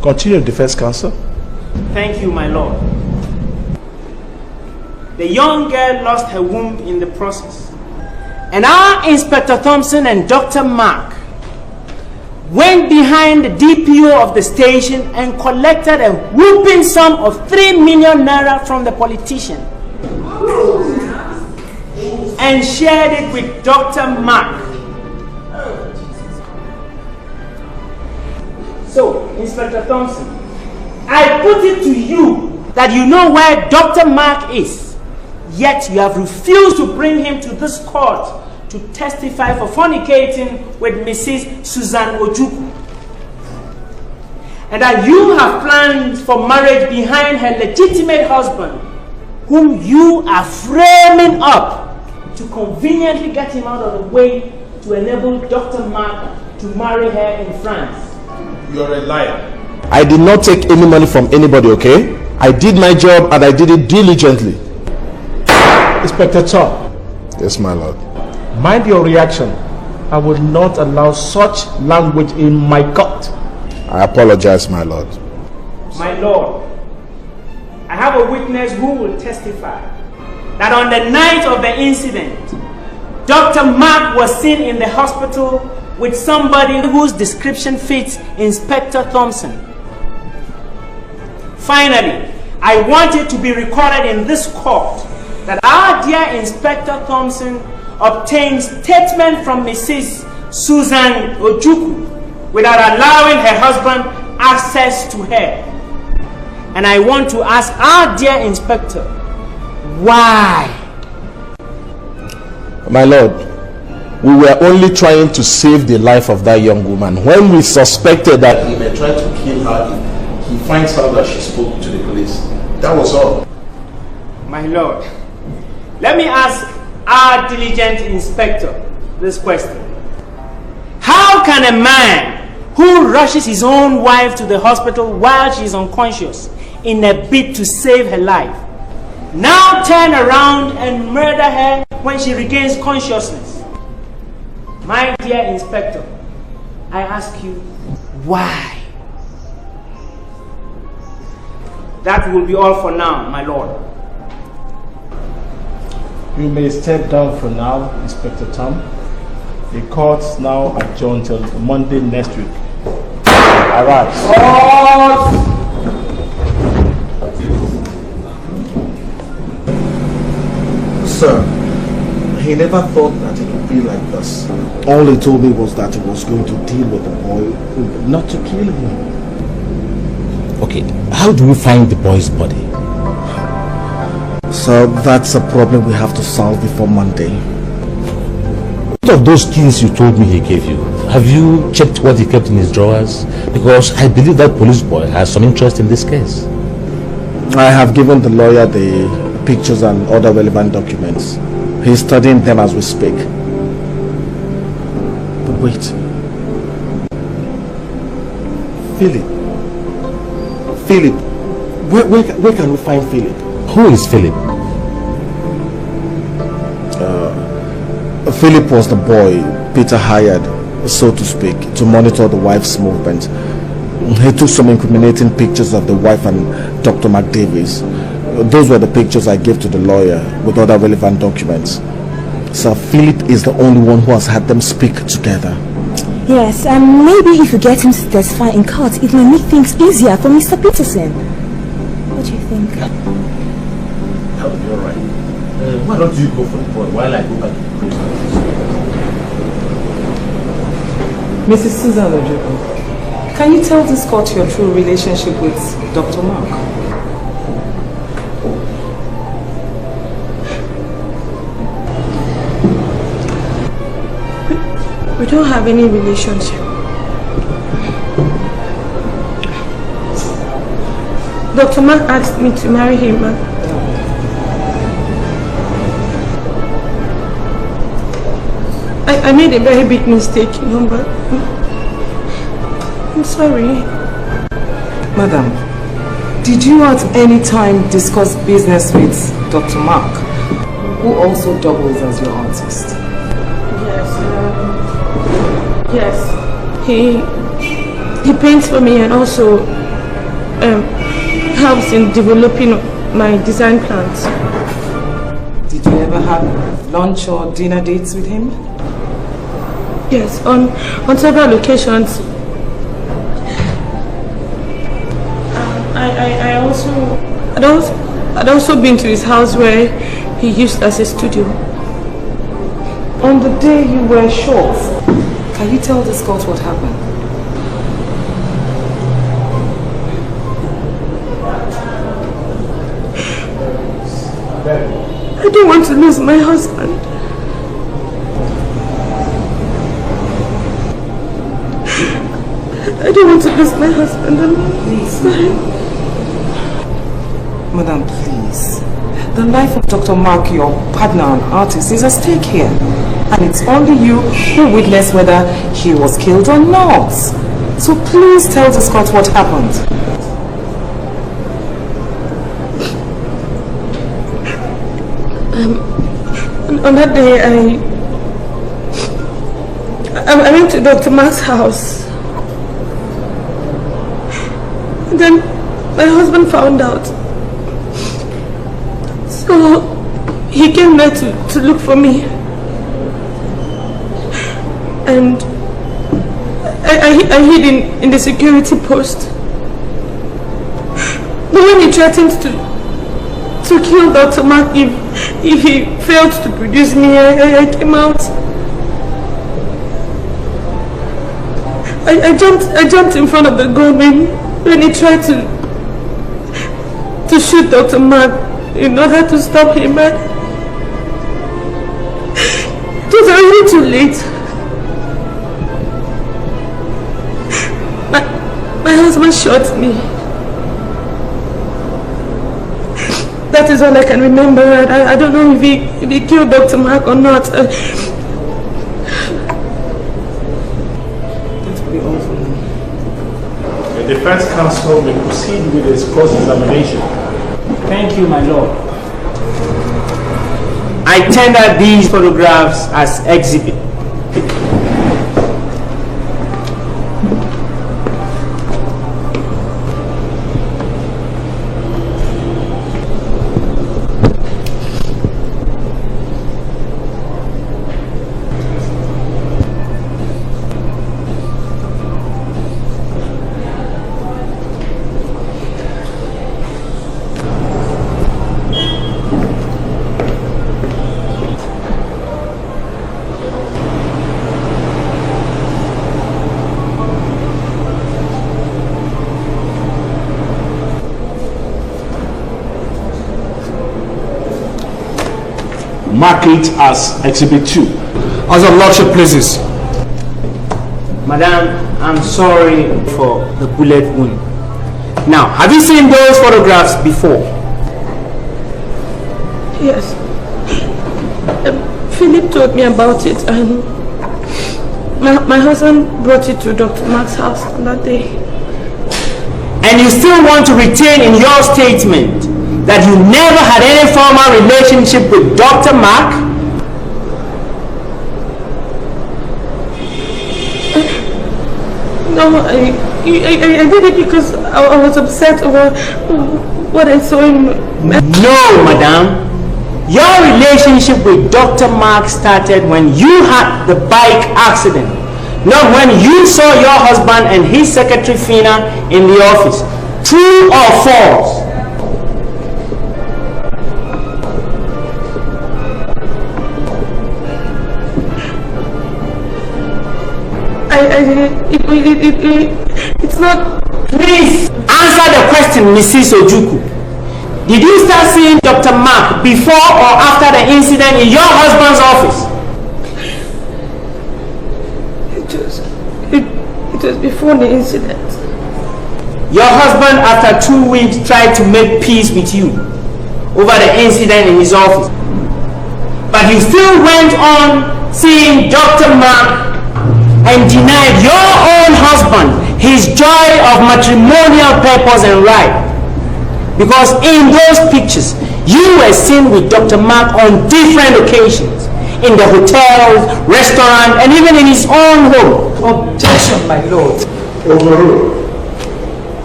Continue, defense counsel. Thank you, my lord. The young girl lost her womb in the process. And our Inspector Thompson and Dr. Mark went behind the DPO of the station and collected a whooping sum of 3 million naira from the politician and shared it with Dr. Mark. So, Inspector Thompson, I put it to you that you know where Dr. Mark is, yet you have refused to bring him to this court to testify for fornicating with Mrs. Susan Ojukwu, and that you have plans for marriage behind her legitimate husband, whom you are framing up to conveniently get him out of the way to enable Dr. Mark to marry her in France. You're a liar. I did not take any money from anybody, okay? I did my job and I did it diligently. Inspector Tom. Yes, my lord. Mind your reaction. I would not allow such language in my court. I apologize, my lord. My lord, I have a witness who will testify that on the night of the incident, Dr. Mark was seen in the hospital with somebody whose description fits Inspector Thompson. Finally, I want it to be recorded in this court that our dear Inspector Thompson obtained statement from Mrs. Susan Ojukwu without allowing her husband access to her. And I want to ask our dear Inspector, why? My lord, we were only trying to save the life of that young woman. When we suspected that he may try to kill her, he finds out that she spoke to the police. That was all. My lord, let me ask our diligent inspector this question. How can a man who rushes his own wife to the hospital while she is unconscious in a bid to save her life now turn around and murder her when she regains consciousness? My dear inspector, I ask you, why? That will be all for now, my lord. You may step down for now, Inspector Tom. The court's now adjourned till Monday next week. Arise. Sir, he never thought that it would be like this. All he told me was that he was going to deal with the boy, not to kill him. Okay, how do we find the boy's body? So that's a problem we have to solve before Monday. What of those keys you told me he gave you? Have you checked what he kept in his drawers? Because I believe that police boy has some interest in this case. I have given the lawyer the pictures and other relevant documents. He's studying them as we speak. But wait. Philip, where can we find Philip? Who is Philip? Philip was the boy Peter hired, so to speak, to monitor the wife's movement. He took some incriminating pictures of the wife and Dr. McDavis. Those were the pictures I gave to the lawyer with other relevant documents. So Philip is the only one who has had them speak together. Yes, and maybe if you get him to testify in court, it may make things easier for Mr. Peterson. What do you think? That would be alright. Why don't you go for the boy while I go back to the prison? Mrs. Susan Ojukwu, can you tell this court your true relationship with Dr. Mark? We don't have any relationship. Dr. Mark asked me to marry him. I made a very big mistake, you know, but I'm sorry. Madam, did you at any time discuss business with Dr. Mark, who also doubles as your artist? Yes, he paints for me and also helps in developing my design plans. Did you ever have lunch or dinner dates with him? Yes, on several occasions. I'd also been to his house where he used as a studio. On the day you were short, can you tell this court what happened? I don't want to lose my husband. lose my husband. I'm sorry. Madam, please. The life of Dr. Mark, your partner and artist, is at stake here. And it's only you who witnessed whether he was killed or not. So please tell the Scott what happened. On that day, I went to Dr. Mark's house. And then my husband found out. So he came there to look for me. And I hid in the security post. But when he threatened to kill Dr. Mark if he failed to produce me, I came out. I jumped in front of the gun when he tried to shoot Dr. Mark in order to stop him. But it was already too late. My husband shot me. That is all I can remember. I don't know if he killed Dr. Mark or not. That will be all for me. The defense counsel may proceed with his cross-examination. Thank you, my lord. I tender these photographs as exhibit. Mark it as Exhibit 2. As your lordship pleases. Madam, I'm sorry for the bullet wound. Now, have you seen those photographs before? Yes. Philip told me about it, and my husband brought it to Dr. Mark's house on that day. And you still want to retain in your statement that you never had any formal relationship with Dr. Mark? No, I did it because I was upset over what I saw him. No, madam. Your relationship with Dr. Mark started when you had the bike accident, not when you saw your husband and his secretary Fina in the office. True or false? It's not. Please answer the question, Mrs. Ojuku. Did you start seeing Dr. Mark before or after the incident in your husband's office? It was before the incident. Your husband, after 2 weeks, tried to make peace with you over the incident in his office. But you still went on seeing Dr. Mark and denied your own husband his joy of matrimonial purpose and right. Because in those pictures, you were seen with Dr. Mark on different occasions. In the hotels, restaurant, and even in his own home. Objection, my lord. Overruled.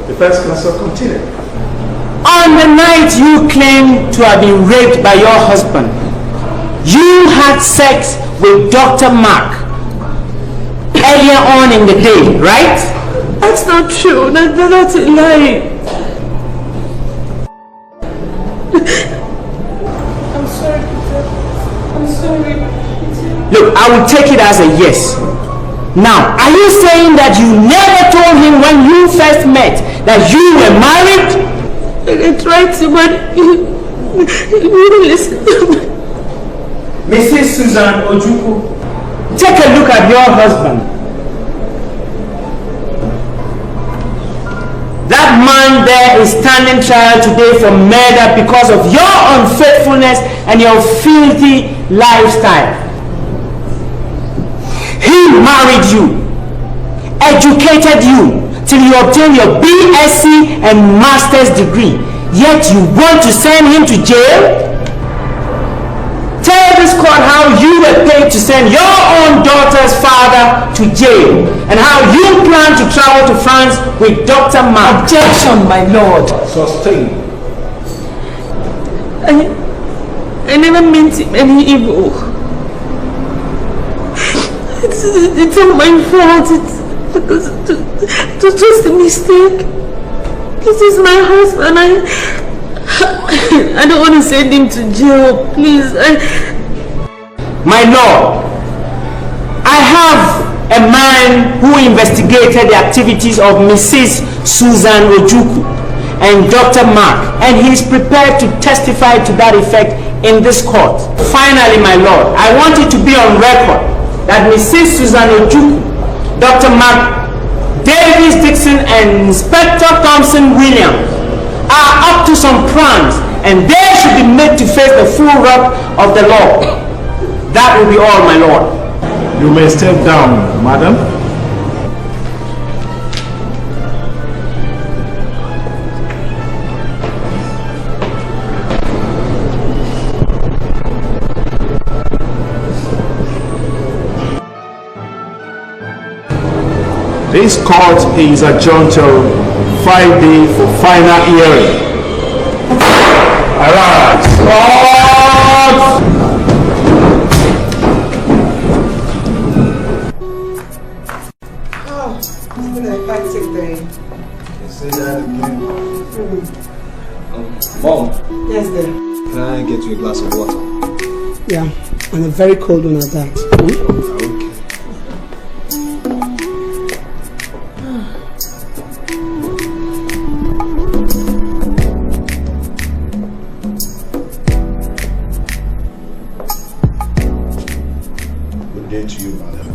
Defense counsel continue. On the night you claim to have been raped by your husband, you had sex with Dr. Mark earlier on in the day, right? That's not true. That's a lie. I'm sorry, Peter. I'm sorry. Look, I will take it as a yes. Now, are you saying that you never told him when you first met that you were married? I tried to, but he wouldn't listen. Mrs. Susan Ojuku, take a look at your husband. man there is standing trial today for murder because of your unfaithfulness and your filthy lifestyle. He married you, educated you till you obtained your BSc and master's degree, yet you want to send him to jail? Tell this court how you were paid to send your own daughter's father to jail and how you plan to travel to France with Dr. Mark. Objection, my lord. Sustain. I never meant any evil. It's all my fault. It's just a mistake. This is my husband. I don't want to send him to jail, please. My lord, I have a man who investigated the activities of Mrs. Susan Ojukwu and Dr. Mark, and he is prepared to testify to that effect in this court. Finally, my lord, I want it to be on record that Mrs. Susan Ojukwu, Dr. Mark Davis Dixon, and Inspector Thompson Williams are up to some crimes, and they should be made to face the full wrath of the law. That will be all, my lord. You may step down, madam. This court is adjourned till Friday for final hearing. Arise! Oh, it's been a hectic day. Say that again. Mom. Yes, dear. Can I get you a glass of water? Yeah, and a very cold one at that. Okay. Good day to you, madam.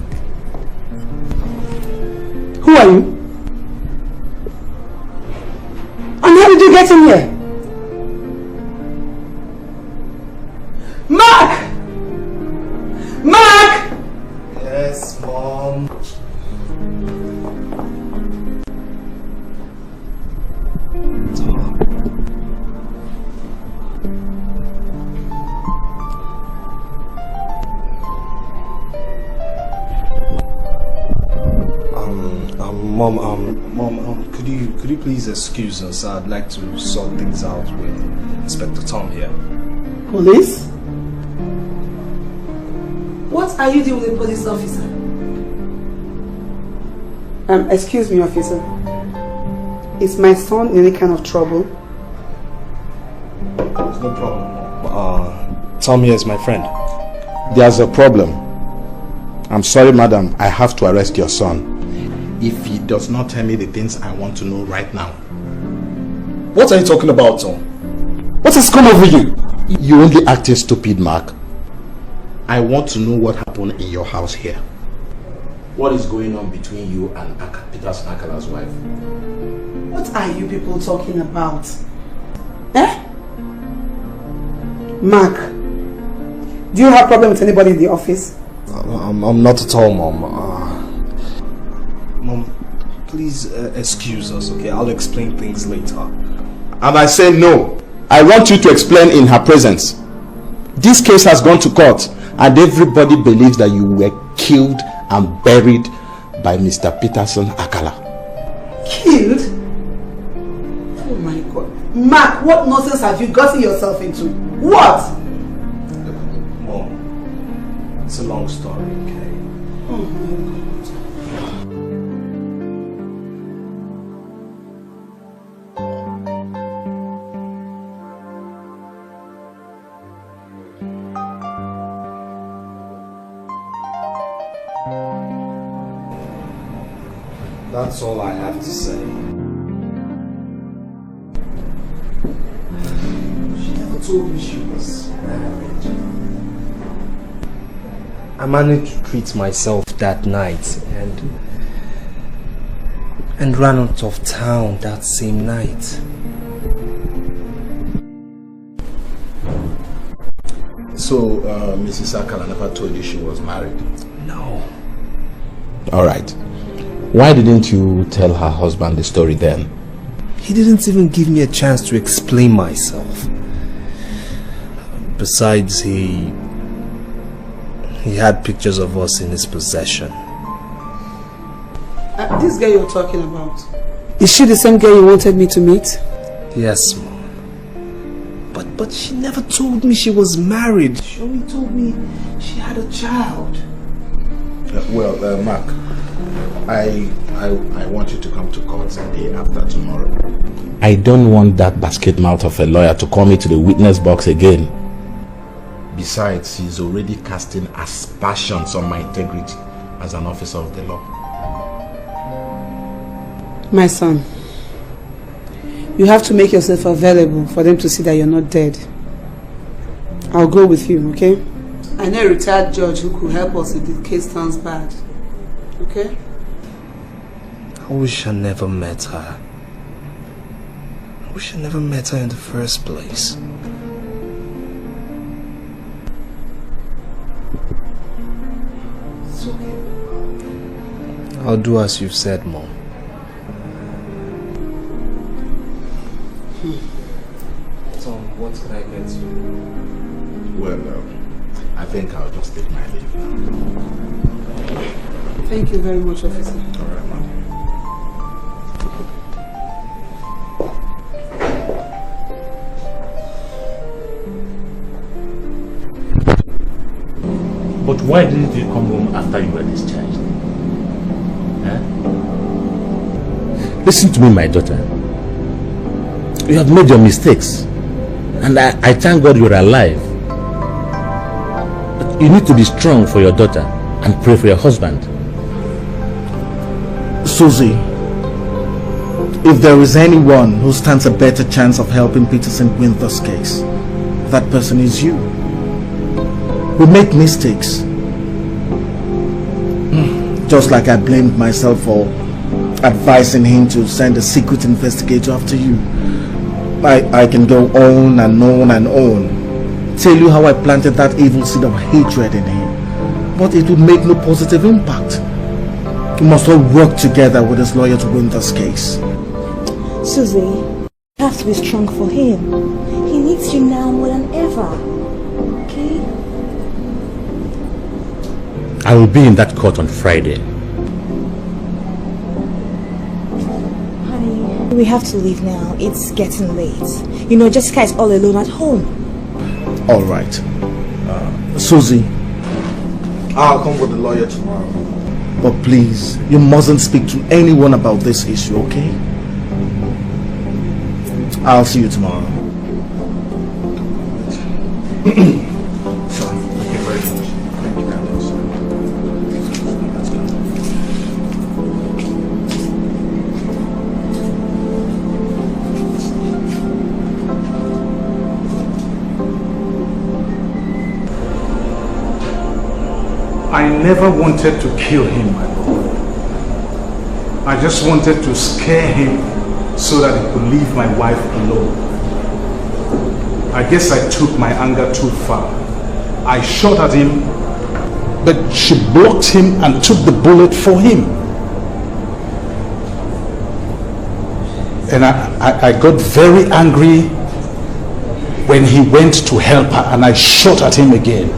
Who are you? And how did you get in here? Mark! Mark! Yes, Mom. Mom, could you please excuse us? I'd like to sort things out with Inspector Tom here. Police? What are you doing with a police officer? Excuse me, officer. Is my son in any kind of trouble? There's no problem. Tom here is my friend. There's a problem. I'm sorry, madam. I have to arrest your son. If he does not tell me the things I want to know right now. What are you talking about, Tom? What has come over you? You only acting stupid, Mark. I want to know what happened in your house here. What is going on between you and Peter's Akala's wife? What are you people talking about? Eh? Mark, do you have a problem with anybody in the office? I'm not at all, Mom. Mom, please excuse us, okay? I'll explain things later. And I say no. I want you to explain in her presence. This case has gone to court and everybody believes that you were killed and buried by Mr. Peterson Akala. Killed? Oh my God. Mark, what nonsense have you gotten yourself into? What? Mom, it's a long story, okay? Oh my God. That's all I have to say. She never told me she was married. I managed to treat myself that night and and ran out of town that same night. So, Mrs. Akala never told you she was married? No. Alright. Why didn't you tell her husband the story then? He didn't even give me a chance to explain myself. Besides, he had pictures of us in his possession. This girl you're talking about, is she the same girl you wanted me to meet? Yes, Mom. But she never told me she was married. She only told me she had a child. Mark, I want you to come to court the day after tomorrow. I don't want that basket mouth of a lawyer to call me to the witness box again. Besides, he's already casting aspersions on my integrity as an officer of the law. My son, you have to make yourself available for them to see that you're not dead. I'll go with you, okay? I know a retired judge who could help us if the case turns bad. Okay? I wish I never met her. I wish I never met her in the first place. It's okay. I'll do as you've said, Mom. Tom, what can I get you? Well, I think I'll just take my leave now. Thank you very much, officer. Alright, ma'am. But why didn't you come home after you were discharged? Huh? Listen to me, my daughter. You have made your mistakes. And I thank God you're alive. But you need to be strong for your daughter and pray for your husband. Susie, if there is anyone who stands a better chance of helping Peterson win this case, that person is you. We make mistakes. Just like I blamed myself for advising him to send a secret investigator after you. I can go on and on and on. Tell you how I planted that evil seed of hatred in him. But it would make no positive impact. We must all work together with his lawyer to win this case. Susie, you have to be strong for him. He needs you now more than ever. Okay? I will be in that court on Friday. Honey, we have to leave now. It's getting late. You know, Jessica is all alone at home. All right. Susie, I'll come with the lawyer tomorrow. But please, you mustn't speak to anyone about this issue, okay? I'll see you tomorrow. I never wanted to kill him, my lord. I just wanted to scare him so that he could leave my wife alone. I guess I took my anger too far. I shot at him, but she blocked him and took the bullet for him. And I got very angry when he went to help her, and I shot at him again.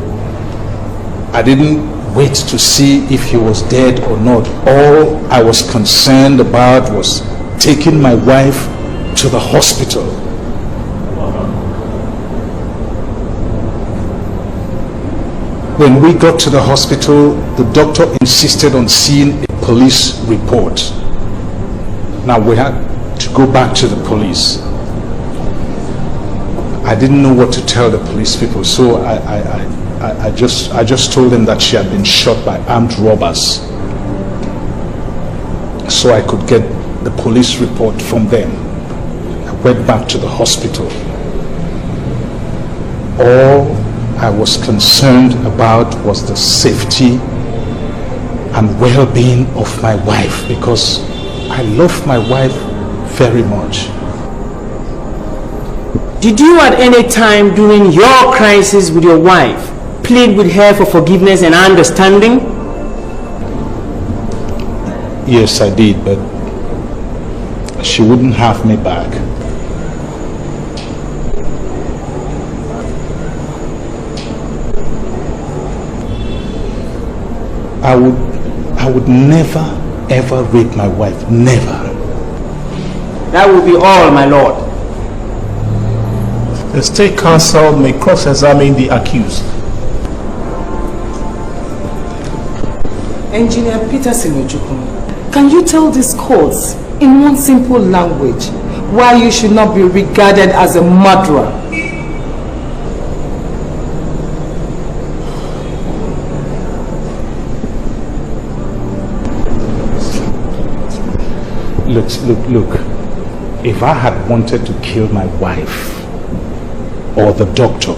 I didn't wait to see if he was dead or not. All I was concerned about was taking my wife to the hospital. When we got to the hospital, the doctor insisted on seeing a police report. Now we had to go back to the police. I didn't know what to tell the police people, so I just told them that she had been shot by armed robbers, so I could get the police report from them. I went back to the hospital. All I was concerned about was the safety and well-being of my wife, because I love my wife very much. Did you at any time during your crisis with your wife plead with her for forgiveness and understanding? Yes, I did, but she wouldn't have me back. I would never ever rape my wife, never. That will be all, my lord. The state council may cross-examine the accused. Engineer Peterson Ojukwu, can you tell these courts in one simple language why you should not be regarded as a murderer? Look. If I had wanted to kill my wife or the doctor,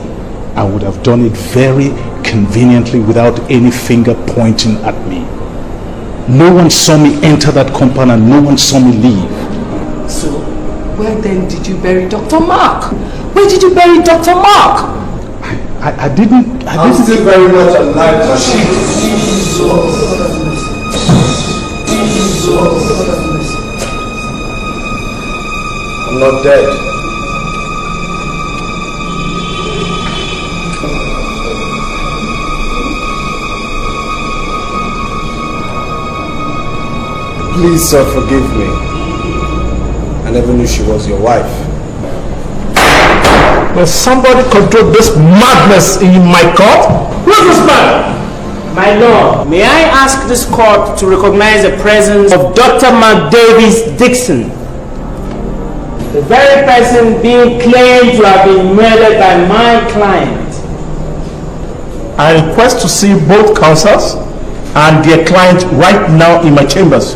I would have done it very conveniently without any finger pointing at me. No one saw me enter that compound and no one saw me leave. So, where then did you bury Dr. Mark? Where did you bury Dr. Mark? I didn't... I'm still very much alive. I'm not dead. Please, sir, forgive me. I never knew she was your wife. Will somebody control this madness in my court? Who's this man? My lord, may I ask this court to recognize the presence of Dr. McDavis Dixon, the very person being claimed to have been murdered by my client. I request to see both counsels and their client right now in my chambers.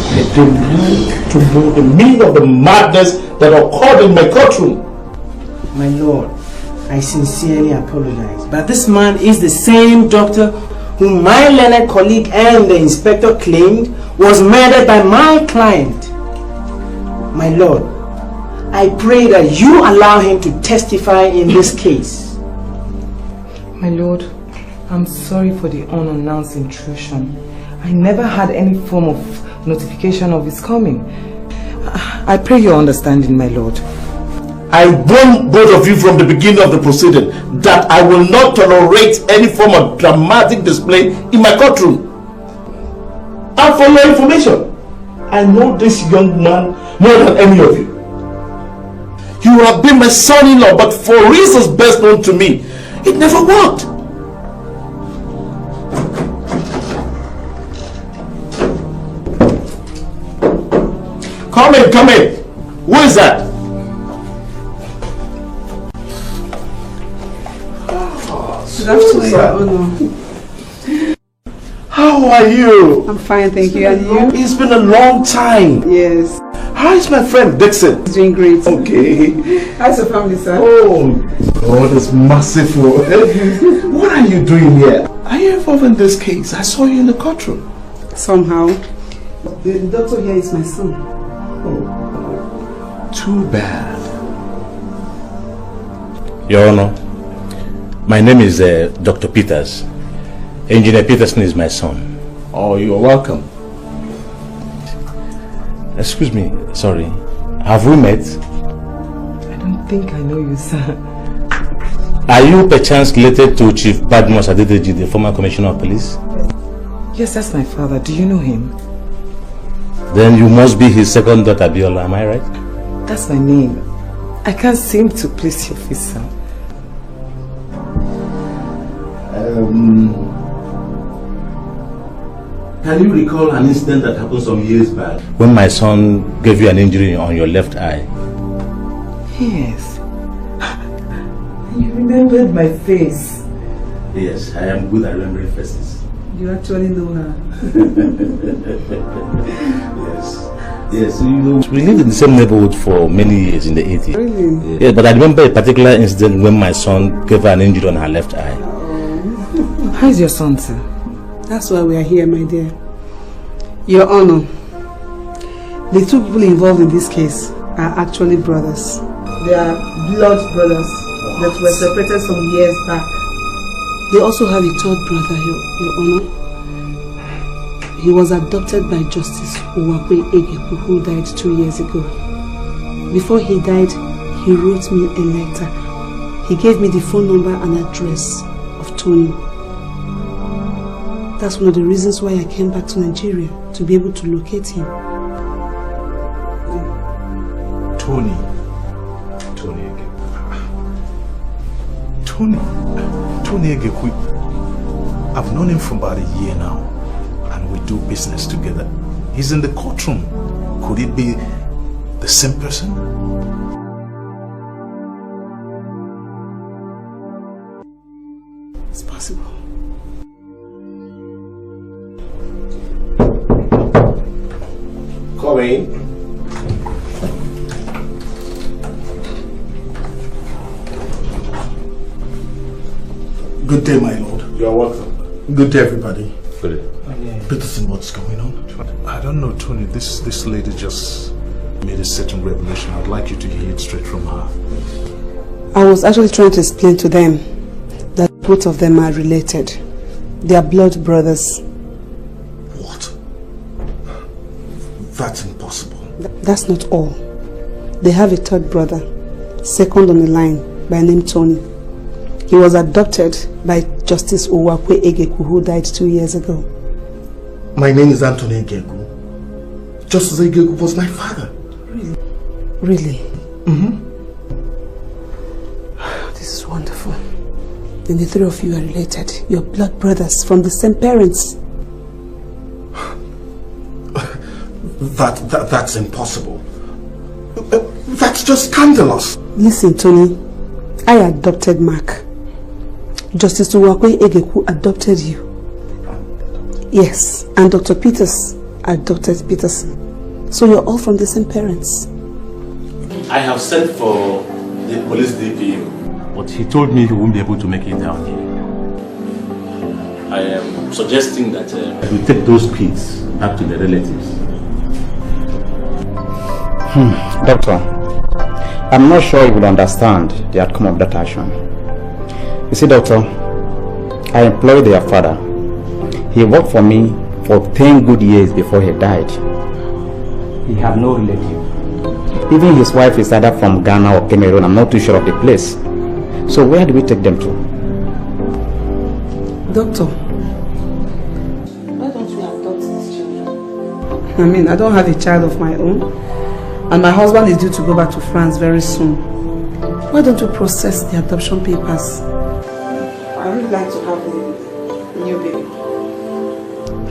I demand to know the meaning of the madness that occurred in my courtroom. My lord, I sincerely apologize, but this man is the same doctor whom my learned colleague and the inspector claimed was murdered by my client. My lord, I pray that you allow him to testify in this case. My lord, I'm sorry for the unannounced intrusion. I never had any form of notification of his coming. I pray your understanding, my lord. I warned both of you from the beginning of the proceeding that I will not tolerate any form of dramatic display in my courtroom. And for your information, I know this young man more than any of you. You have been my son-in-law, but for reasons best known to me, it never worked. Come in. Who is that? Good afternoon, Your Honor. How are you? I'm fine, thank you. And you? It's been a long time. Yes. How is my friend Dixon? He's doing great. Okay. How's the family, sir? Oh, God is merciful. What are you doing here? Are you involved in this case? I saw you in the courtroom. Somehow. The doctor here is my son. Oh, too bad. Your Honor, my name is Dr. Peters. Engineer Peterson is my son. Oh, you're welcome. Excuse me, sorry. Have we met? I don't think I know you, sir. Are you perchance related to Chief Badmus Adedeji, the former Commissioner of Police? Yes, that's my father. Do you know him? Then you must be his second daughter, Biola, am I right? That's my name. I can't seem to place your face, sir. Can you recall an incident that happened some years back when my son gave you an injury on your left eye? Yes. You remembered my face. Yes, I am good at remembering faces. You actually know her. Yes. Yes, you know, we lived in the same neighborhood for many years in the 80s. Really? Yeah, but I remember a particular incident when my son gave her an injury on her left eye. How is your son, sir? That's why we are here, my dear. Your Honor, the two people involved in this case are actually brothers. They are blood brothers that were separated some years back. They also have a third brother, Your Honor. He was adopted by Justice Uwakwe Egeku, who died 2 years ago. Before he died, he wrote me a letter. He gave me the phone number and address of Tony. That's one of the reasons why I came back to Nigeria, to be able to locate him. Tony Egeku. I've known him for about a year now, and we do business together. He's in the courtroom. Could it be the same person? It's possible. Come in. Good day, my lord. You're welcome. Good day, everybody. Good. Peterson, what's going on? I don't know, Tony. This lady just made a certain revelation. I'd like you to hear it straight from her. I was actually trying to explain to them that both of them are related. They are blood brothers. What? That's impossible. That's not all. They have a third brother, second on the line, by name Tony. He was adopted by Justice Uwakwe Egeku, who died 2 years ago. My name is Anthony Egeku. Justice Egeku was my father. Really? Mm-hmm. This is wonderful. Then the three of you are related. You're blood brothers from the same parents. That's impossible. That's just scandalous. Listen, Tony. I adopted Mark. Justice Uwakwe Egeku adopted you. Yes, and Dr. Peters adopted Peterson. So you're all from the same parents. I have sent for the police DPU, but he told me he won't be able to make it down here. I am suggesting that we take those kids back to their relatives. Doctor, I'm not sure you will understand the outcome of that action. You see, Doctor, I employed their father. He worked for me for 10 good years before he died. He had no relative. Even his wife is either from Ghana or Cameroon. I'm not too sure of the place. So where do we take them to? Doctor, why don't we adopt these children? I don't have a child of my own. And my husband is due to go back to France very soon. Why don't we process the adoption papers? I would like to have a new baby.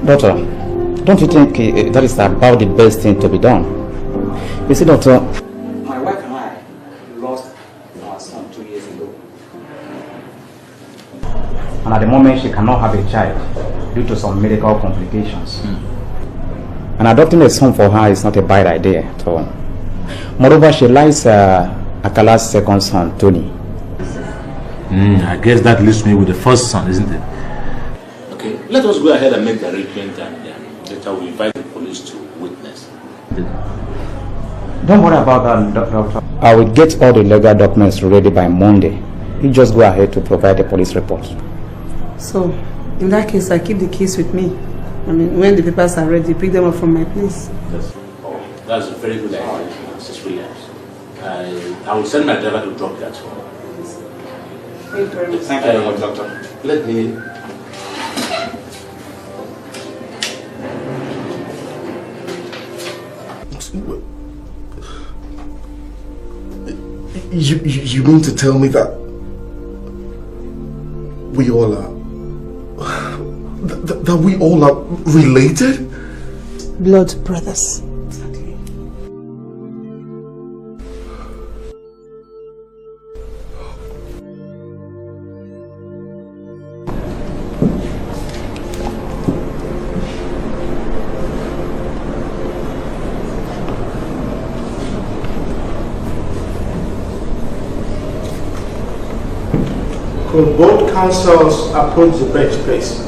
Doctor, don't you think that is about the best thing to be done? You see, Doctor, my wife and I lost our son 2 years ago. And at the moment she cannot have a child due to some medical complications. And adopting a son for her is not a bad idea at all. Moreover, she likes Akala's second son, Tony. I guess that leaves me with the first son, isn't it? Okay, let us go ahead and make the arrangement, and later we invite the police to witness. Don't worry about that, Doctor. I will get all the legal documents ready by Monday. You just go ahead to provide a police report. So, in that case, I keep the keys with me. When the papers are ready, pick them up from my place. That's a very good idea, Mrs. Williams. I will send my driver to drop that home. Thank you very much. Thank you very much, Doctor. Let me... You mean to tell me that we all are that we all are related? Blood brothers. Could both counsels approach the bench, please?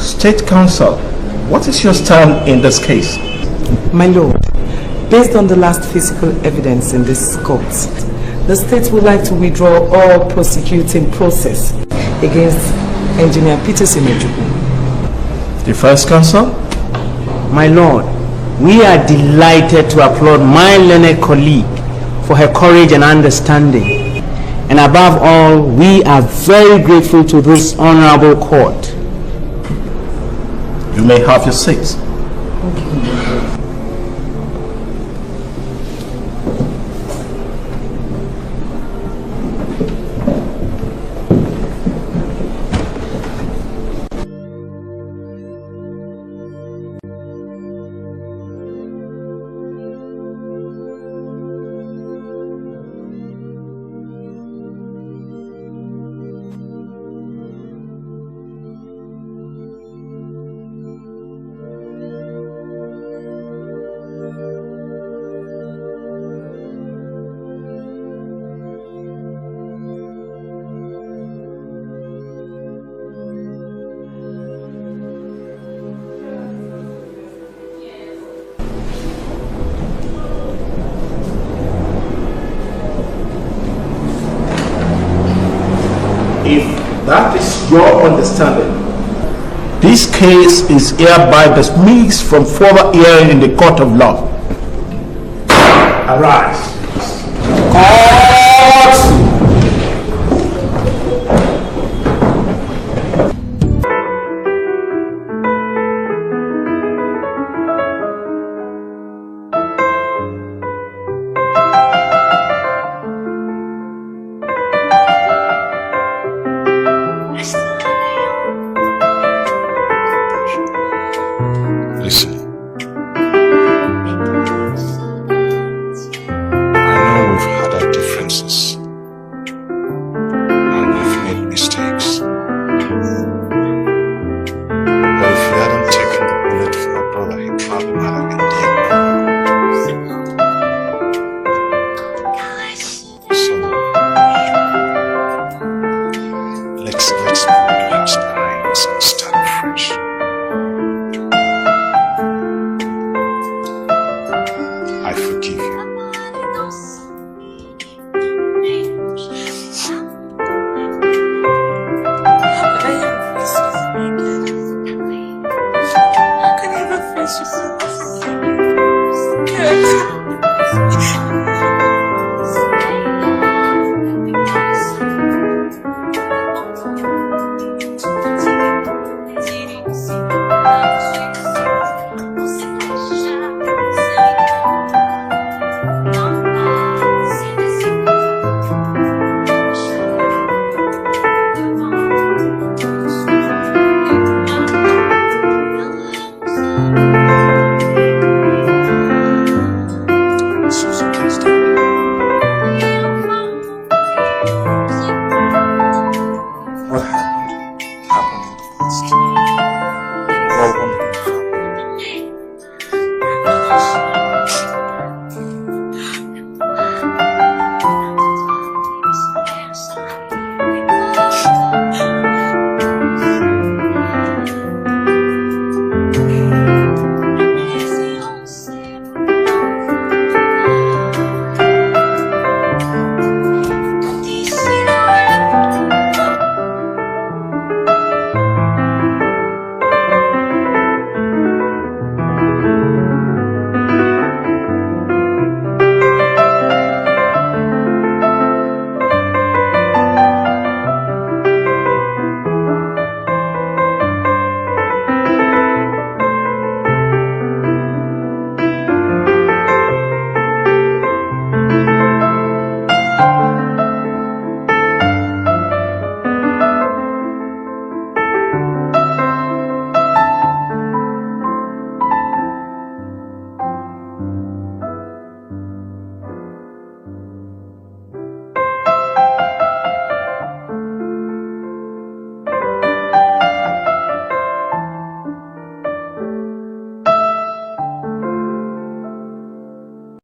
State Counsel, what is your stand in this case? My lord, based on the last physical evidence in this court, the state would like to withdraw all prosecuting process against Engineer Peterson Ojukwu. Defense Counsel? My lord, we are delighted to applaud my learned colleague for her courage and understanding. And above all, we are very grateful to this honorable court. You may have your seats. If that is your understanding, this case is hereby dismissed from further hearing in the court of law. Arise.